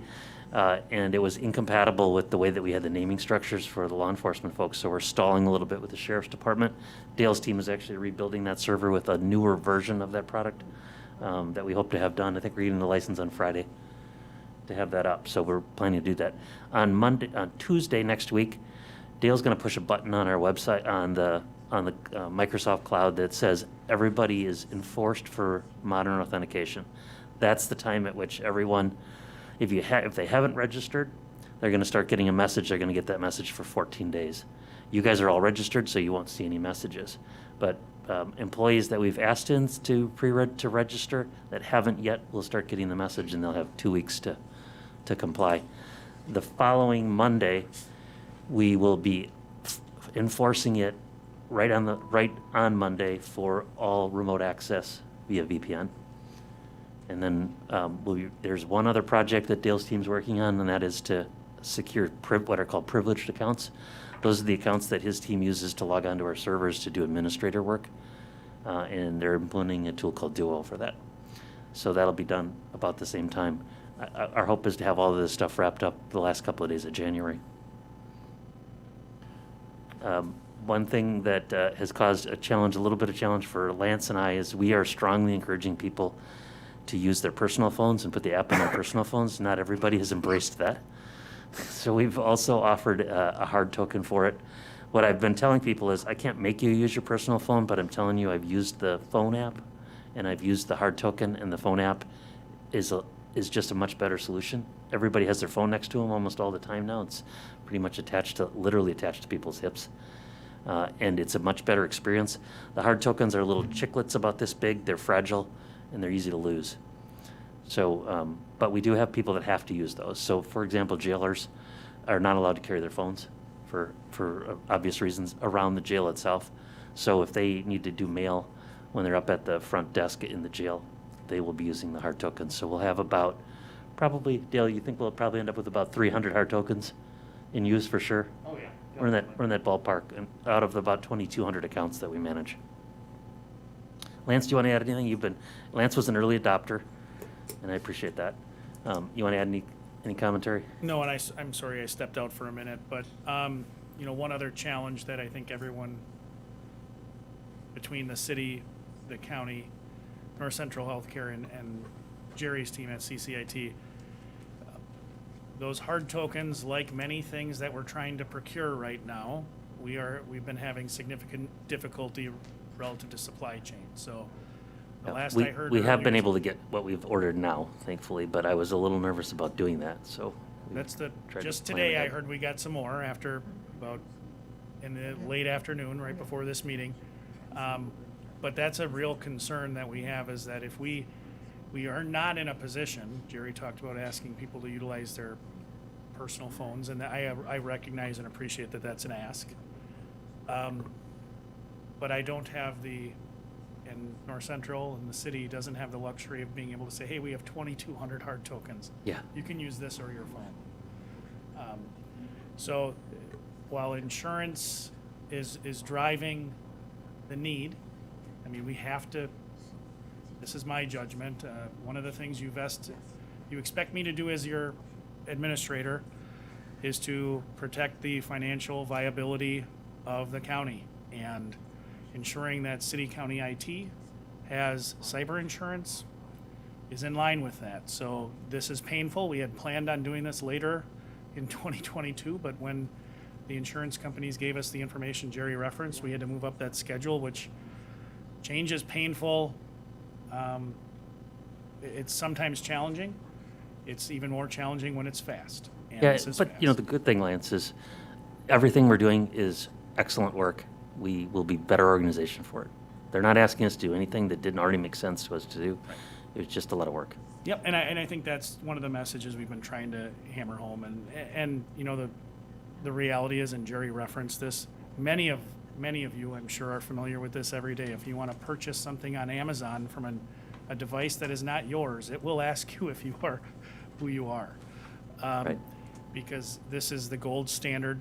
Speaker 9: And it was incompatible with the way that we had the naming structures for the law enforcement folks, so we're stalling a little bit with the sheriff's department. Dale's team is actually rebuilding that server with a newer version of that product that we hope to have done. I think we're getting the license on Friday to have that up, so we're planning to do that. On Tuesday next week, Dale's going to push a button on our website, on the Microsoft Cloud, that says everybody is enforced for modern authentication. That's the time at which everyone, if they haven't registered, they're going to start getting a message. They're going to get that message for 14 days. You guys are all registered, so you won't see any messages. But employees that we've asked in to register that haven't yet will start getting the message, and they'll have 2 weeks to comply. The following Monday, we will be enforcing it right on Monday for all remote access via VPN. And then there's one other project that Dale's team's working on, and that is to secure what are called privileged accounts. Those are the accounts that his team uses to log onto our servers to do administrator work. And they're implementing a tool called Duo for that. So that'll be done about the same time. Our hope is to have all of this stuff wrapped up the last couple of days of January. One thing that has caused a little bit of challenge for Lance and I, is we are strongly encouraging people to use their personal phones and put the app on their personal phones. Not everybody has embraced that. So we've also offered a hard token for it. What I've been telling people is, I can't make you use your personal phone, but I'm telling you I've used the phone app and I've used the hard token, and the phone app is just a much better solution. Everybody has their phone next to them almost all the time now. It's pretty much literally attached to people's hips. And it's a much better experience. The hard tokens are little chiclets about this big. They're fragile and they're easy to lose. So, but we do have people that have to use those. So, for example, jailers are not allowed to carry their phones for obvious reasons around the jail itself. So if they need to do mail when they're up at the front desk in the jail, they will be using the hard tokens. So we'll have about, probably, Dale, you think we'll probably end up with about 300 hard tokens in use for sure?
Speaker 5: Oh, yeah.
Speaker 9: We're in that ballpark, and out of the about 2,200 accounts that we manage. Lance, do you want to add anything? Lance was an early adopter, and I appreciate that. You want to add any commentary?
Speaker 5: No, and I'm sorry I stepped out for a minute, but one other challenge that I think everyone between the city, the county, North Central Healthcare, and Jerry's team at CCIT, those hard tokens, like many things that we're trying to procure right now, we've been having significant difficulty relative to supply chain. So the last I heard,
Speaker 9: we have been
Speaker 5: earlier
Speaker 9: able to get what we've ordered now, thankfully, but I was a little nervous about doing that. So
Speaker 5: just today I heard we got some more after about in the late afternoon, right before this meeting. But that's a real concern that we have, is that if we are not in a position, Jerry talked about asking people to utilize their personal phones, and I recognize and appreciate that that's an ask. But I don't have and North Central and the city doesn't have the luxury of being able to say, hey, we have 2,200 hard tokens.
Speaker 9: Yeah.
Speaker 5: You can use this or your phone. So while insurance is driving the need, I mean, we have to, this is my judgment, one of the things you expect me to do as your administrator is to protect the financial viability of the county, and ensuring that city-county IT has cyber insurance is in line with that. So this is painful. We had planned on doing this later in 2022, but when the insurance companies gave us the information Jerry referenced, we had to move up that schedule, which change is painful. It's sometimes challenging. It's even more challenging when it's fast. And
Speaker 9: Yeah,
Speaker 5: this is
Speaker 9: but
Speaker 5: fast.
Speaker 9: the good thing, Lance, is everything we're doing is excellent work. We will be better organization for it. They're not asking us to do anything that didn't already make sense to us to do. It was just a lot of work.
Speaker 5: Yep, and I think that's one of the messages we've been trying to hammer home. And the reality is, and Jerry referenced this, many of many of you, I'm sure, are familiar with this every day. If you want to purchase something on Amazon from a device that is not yours, it will ask you if you are who you are.
Speaker 9: Right.
Speaker 5: Because this is the gold standard.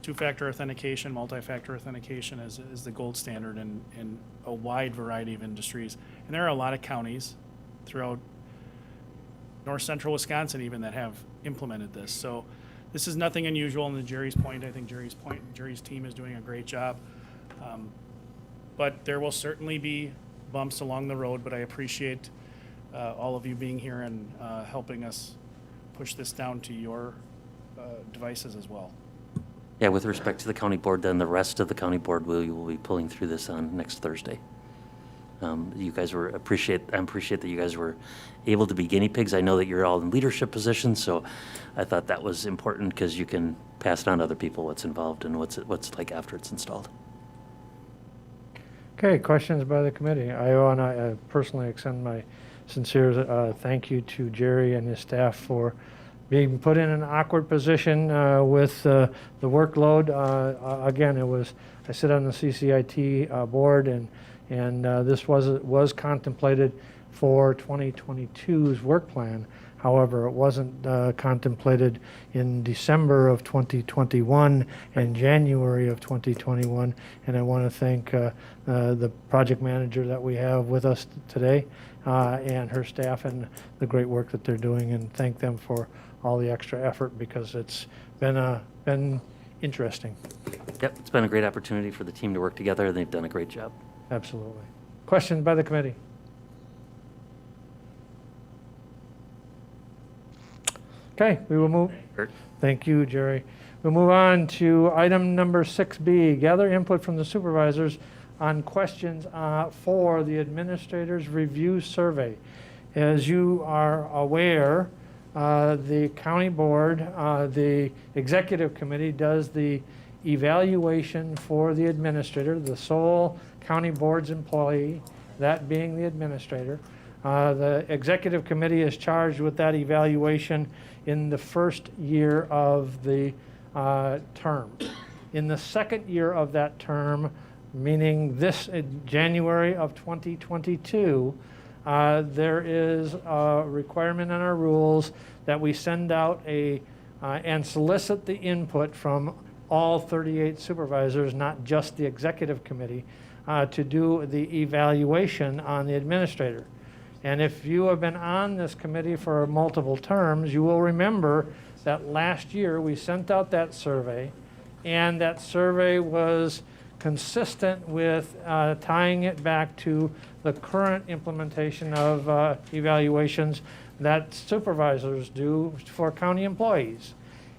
Speaker 5: Two-factor authentication, multi-factor authentication is the gold standard in a wide variety of industries. And there are a lot of counties throughout north central Wisconsin even that have implemented this. So this is nothing unusual. And to Jerry's point, I think Jerry's team is doing a great job. But there will certainly be bumps along the road, but I appreciate all of you being here and helping us push this down to your devices as well.
Speaker 9: Yeah, with respect to the county board, then the rest of the county board will be pulling through this on next Thursday. You guys I appreciate that you guys were able to be guinea pigs. I know that you're all in leadership positions, so I thought that was important because you can pass it on to other people what's involved and what's like after it's installed.
Speaker 1: Okay, questions by the committee? I want to personally extend my sincere thank you to Jerry and his staff for being put in an awkward position with the workload. Again, I sit on the CCIT board, and this was contemplated for 2022's work plan. However, it wasn't contemplated in December of 2021 and January of 2021. And I want to thank the project manager that we have with us today and her staff and the great work that they're doing, and thank them for all the extra effort because it's been interesting.
Speaker 9: Yep, it's been a great opportunity for the team to work together, and they've done a great job.
Speaker 1: Absolutely. Questions by the committee? Okay, we will move.
Speaker 9: Kurt?
Speaker 1: Thank you, Jerry. We'll move on to item number 6B, gather input from the supervisors on questions for the administrator's review survey. As you are aware, the county board, the executive committee does the evaluation for the administrator, the sole county board's employee, that being the administrator. The executive committee is charged with that evaluation in the first year of the term. In the second year of that term, meaning this January of 2022, there is a requirement in our rules that we send out and solicit the input from all 38 supervisors, not just the executive committee, to do the evaluation on the administrator. And if you have been on this committee for multiple terms, you will remember that last year we sent out that survey, and that survey was consistent with tying it back to the current implementation of evaluations that supervisors do for county employees.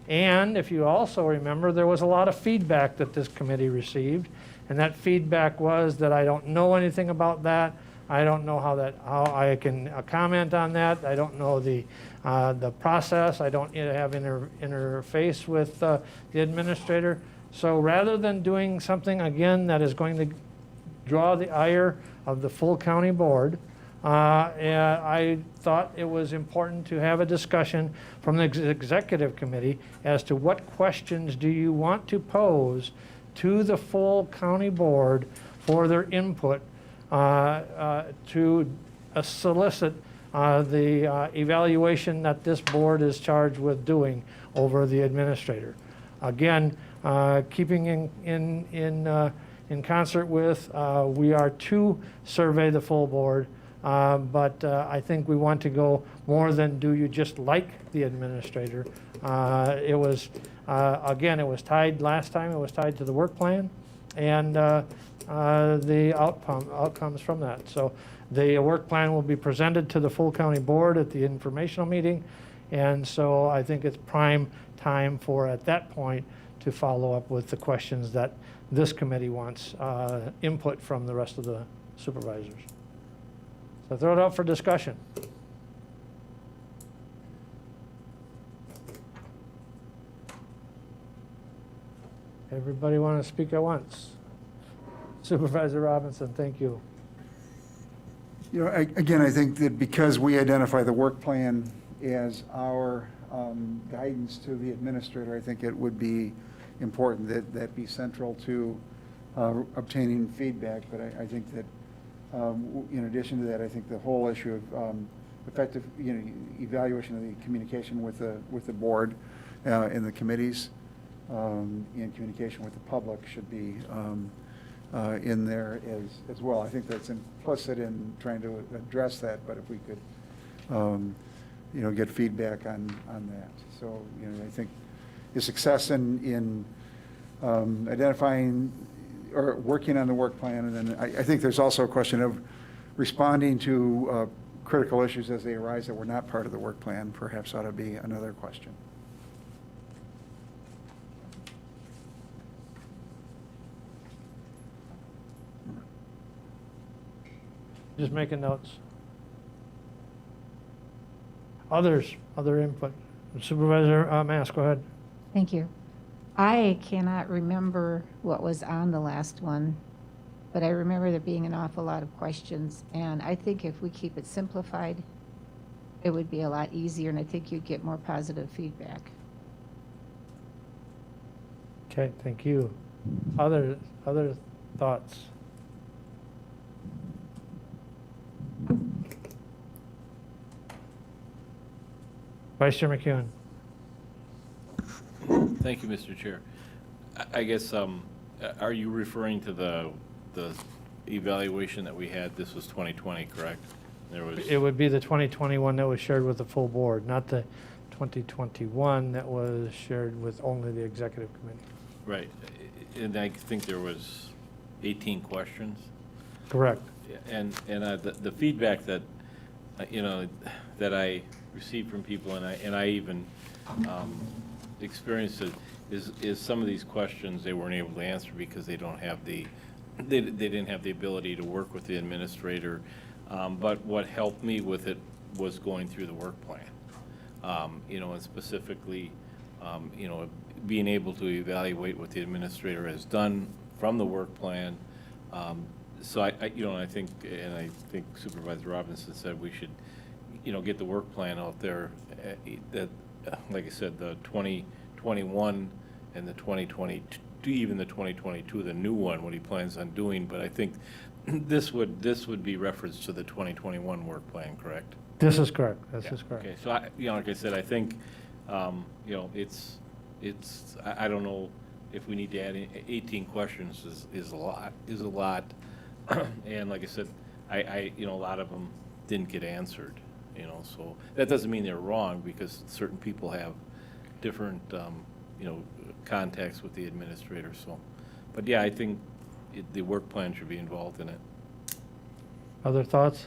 Speaker 1: And if you also remember, there was a lot of feedback that this committee received, and that feedback was that I don't know anything about that. I don't know how I can comment on that. I don't know the process. I don't have interface with the administrator. So rather than doing something again that is going to draw the ire of the full county board, I thought it was important to have a discussion from the executive committee as to what questions do you want to pose to the full county board for their input to solicit the evaluation that this board is charged with doing over the administrator. Again, keeping in concert with, we are to survey the full board, but I think we want to go more than do you just like the administrator. It was, again, it was tied last time, it was tied to the work plan and the outcomes from that. So the work plan will be presented to the full county board at the informational meeting. And so I think it's prime time for, at that point, to follow up with the questions that this committee wants input from the rest of the supervisors. So throw it out for discussion. Everybody want to speak at once? Supervisor Robinson, thank you.
Speaker 6: You know, again, I think that because we identify the work plan as our guidance to the administrator, I think it would be important that that be central to obtaining feedback. But I think that in addition to that, I think the whole issue of effective, evaluation of the communication with the board and the committees and communication with the public should be in there as well. I think that's implicit in trying to address that, but if we could, get feedback on that. So, I think the success in identifying or working on the work plan, and then I think there's also a question of responding to critical issues as they arise that were not part of the work plan, perhaps ought to be another question.
Speaker 1: Just making notes. Other input. Supervisor Mass, go ahead.
Speaker 8: Thank you. I cannot remember what was on the last one, but I remember there being an awful lot of questions. And I think if we keep it simplified, it would be a lot easier, and I think you'd get more positive feedback.
Speaker 1: Okay, thank you. Other thoughts? Vice Chair McEwen.
Speaker 3: Thank you, Mr. Chair. I guess, are you referring to the evaluation that we had? This was 2020, correct? There was.
Speaker 1: It would be the 2021 that was shared with the full board, not the 2021 that was shared with only the executive committee.
Speaker 3: Right. And I think there was 18 questions.
Speaker 1: Correct.
Speaker 3: And the feedback that, that I received from people, and I even experienced it, is some of these questions they weren't able to answer because they don't have they didn't have the ability to work with the administrator. But what helped me with it was going through the work plan, and specifically, being able to evaluate what the administrator has done from the work plan. So I think Supervisor Robinson said we should, get the work plan out there. That, like I said, the 2021 and the 2022, even the 2022, the new one, what he plans on doing. But I think this would be reference to the 2021 work plan, correct?
Speaker 1: This is correct. This is correct.
Speaker 3: Okay, so like I said, I think, I don't know if we need to add 18 questions is a lot. And like I said, a lot of them didn't get answered, so that doesn't mean they're wrong, because certain people have different, contacts with the administrator, so. But yeah, I think the work plan should be involved in it.
Speaker 1: Other thoughts?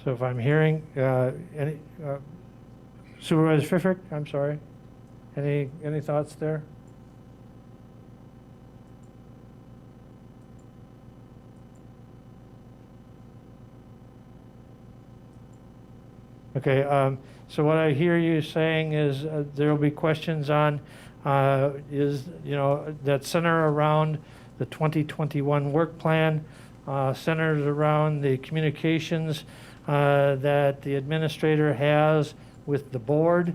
Speaker 1: So if I'm hearing, any, Supervisor Pfiffer, I'm sorry. Any thoughts there? Okay, so what I hear you saying is there will be questions on, that center around the 2021 work plan, centers around the communications that the administrator has with the board,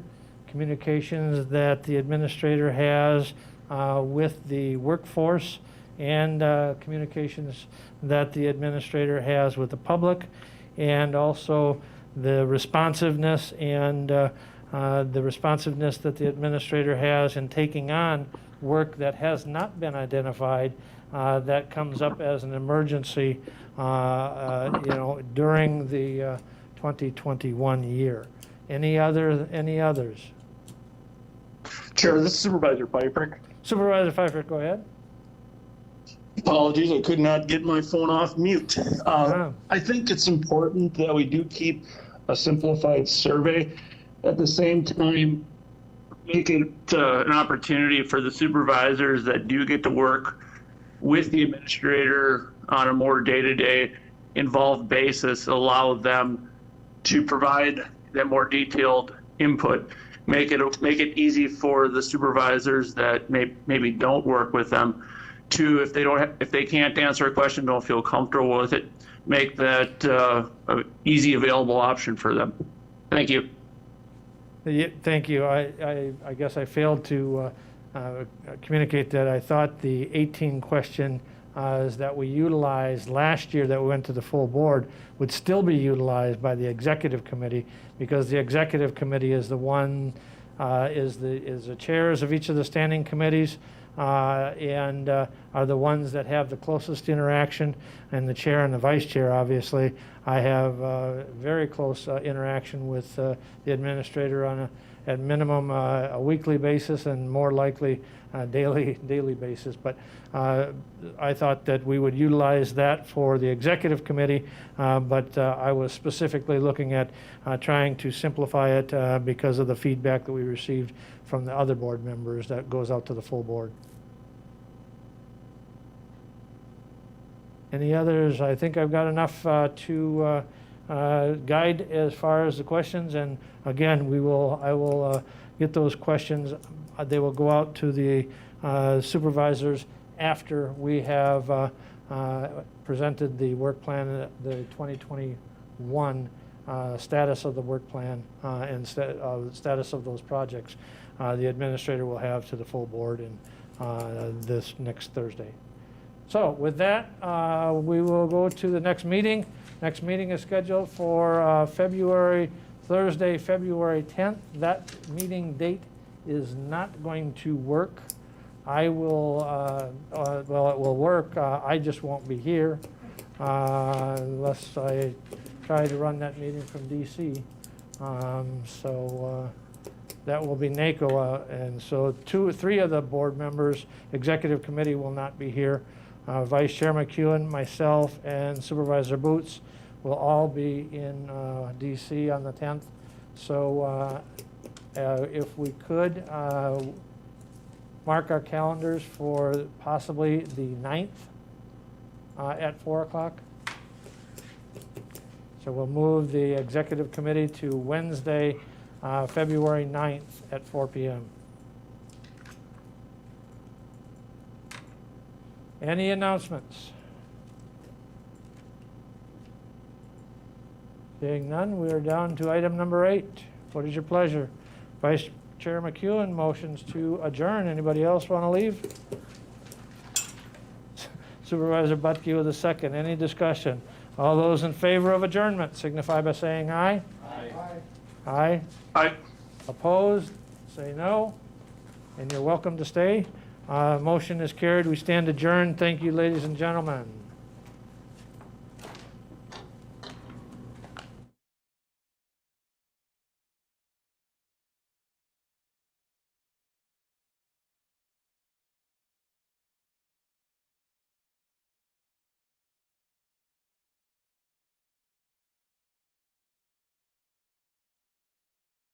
Speaker 1: communications that the administrator has with the workforce, and communications that the administrator has with the public, and also the responsiveness and the responsiveness that the administrator has in taking on work that has not been identified that comes up as an emergency, during the 2021 year. Any others?
Speaker 10: Chair, this is Supervisor Pfeiffer.
Speaker 1: Supervisor Pfeiffer, go ahead.
Speaker 10: Apologies, I could not get my phone off mute. I think it's important that we do keep a simplified survey. At the same time, make it an opportunity for the supervisors that do get to work with the administrator on a more day-to-day involved basis, allow them to provide that more detailed input. Make it easy for the supervisors that maybe don't work with them to, if they can't answer a question, don't feel comfortable with it, make that an easy available option for them. Thank you.
Speaker 1: Thank you. I guess I failed to communicate that I thought the 18 question is that we utilized last year that we went to the full board would still be utilized by the executive committee, because the executive committee is the one, is the chairs of each of the standing committees, and are the ones that have the closest interaction, and the chair and the vice chair, obviously. I have very close interaction with the administrator on at minimum a weekly basis, and more likely daily basis. But I thought that we would utilize that for the executive committee, but I was specifically looking at trying to simplify it because of the feedback that we received from the other board members that goes out to the full board. Any others? I think I've got enough to guide as far as the questions, and again, I will get those questions. They will go out to the supervisors after we have presented the work plan, the 2021 status of the work plan, and status of those projects. The administrator will have to the full board in this next Thursday. So with that, we will go to the next meeting. Next meeting is scheduled for Thursday, February 10th. That meeting date is not going to work. I will, well, it will work. I just won't be here unless I try to run that meeting from DC. That will be NACO, and so 2 or 3 of the board members, executive committee, will not be here. Vice Chair McEwen, myself, and Supervisor Boots will all be in DC on the 10th. So if we could mark our calendars for possibly the 9th at 4 o'clock. So we'll move the executive committee to Wednesday, February 9th at 4 p.m. Any announcements? Seeing none, we are down to item number 8. What is your pleasure? Vice Chair McEwen motions to adjourn. Anybody else want to leave? Supervisor Butke with a second. Any discussion? All those in favor of adjournment signify by saying aye. Aye. Aye.
Speaker 10: Aye.
Speaker 1: Opposed? Say no. And you're welcome to stay. Motion is carried. We stand adjourned. Thank you, ladies and gentlemen.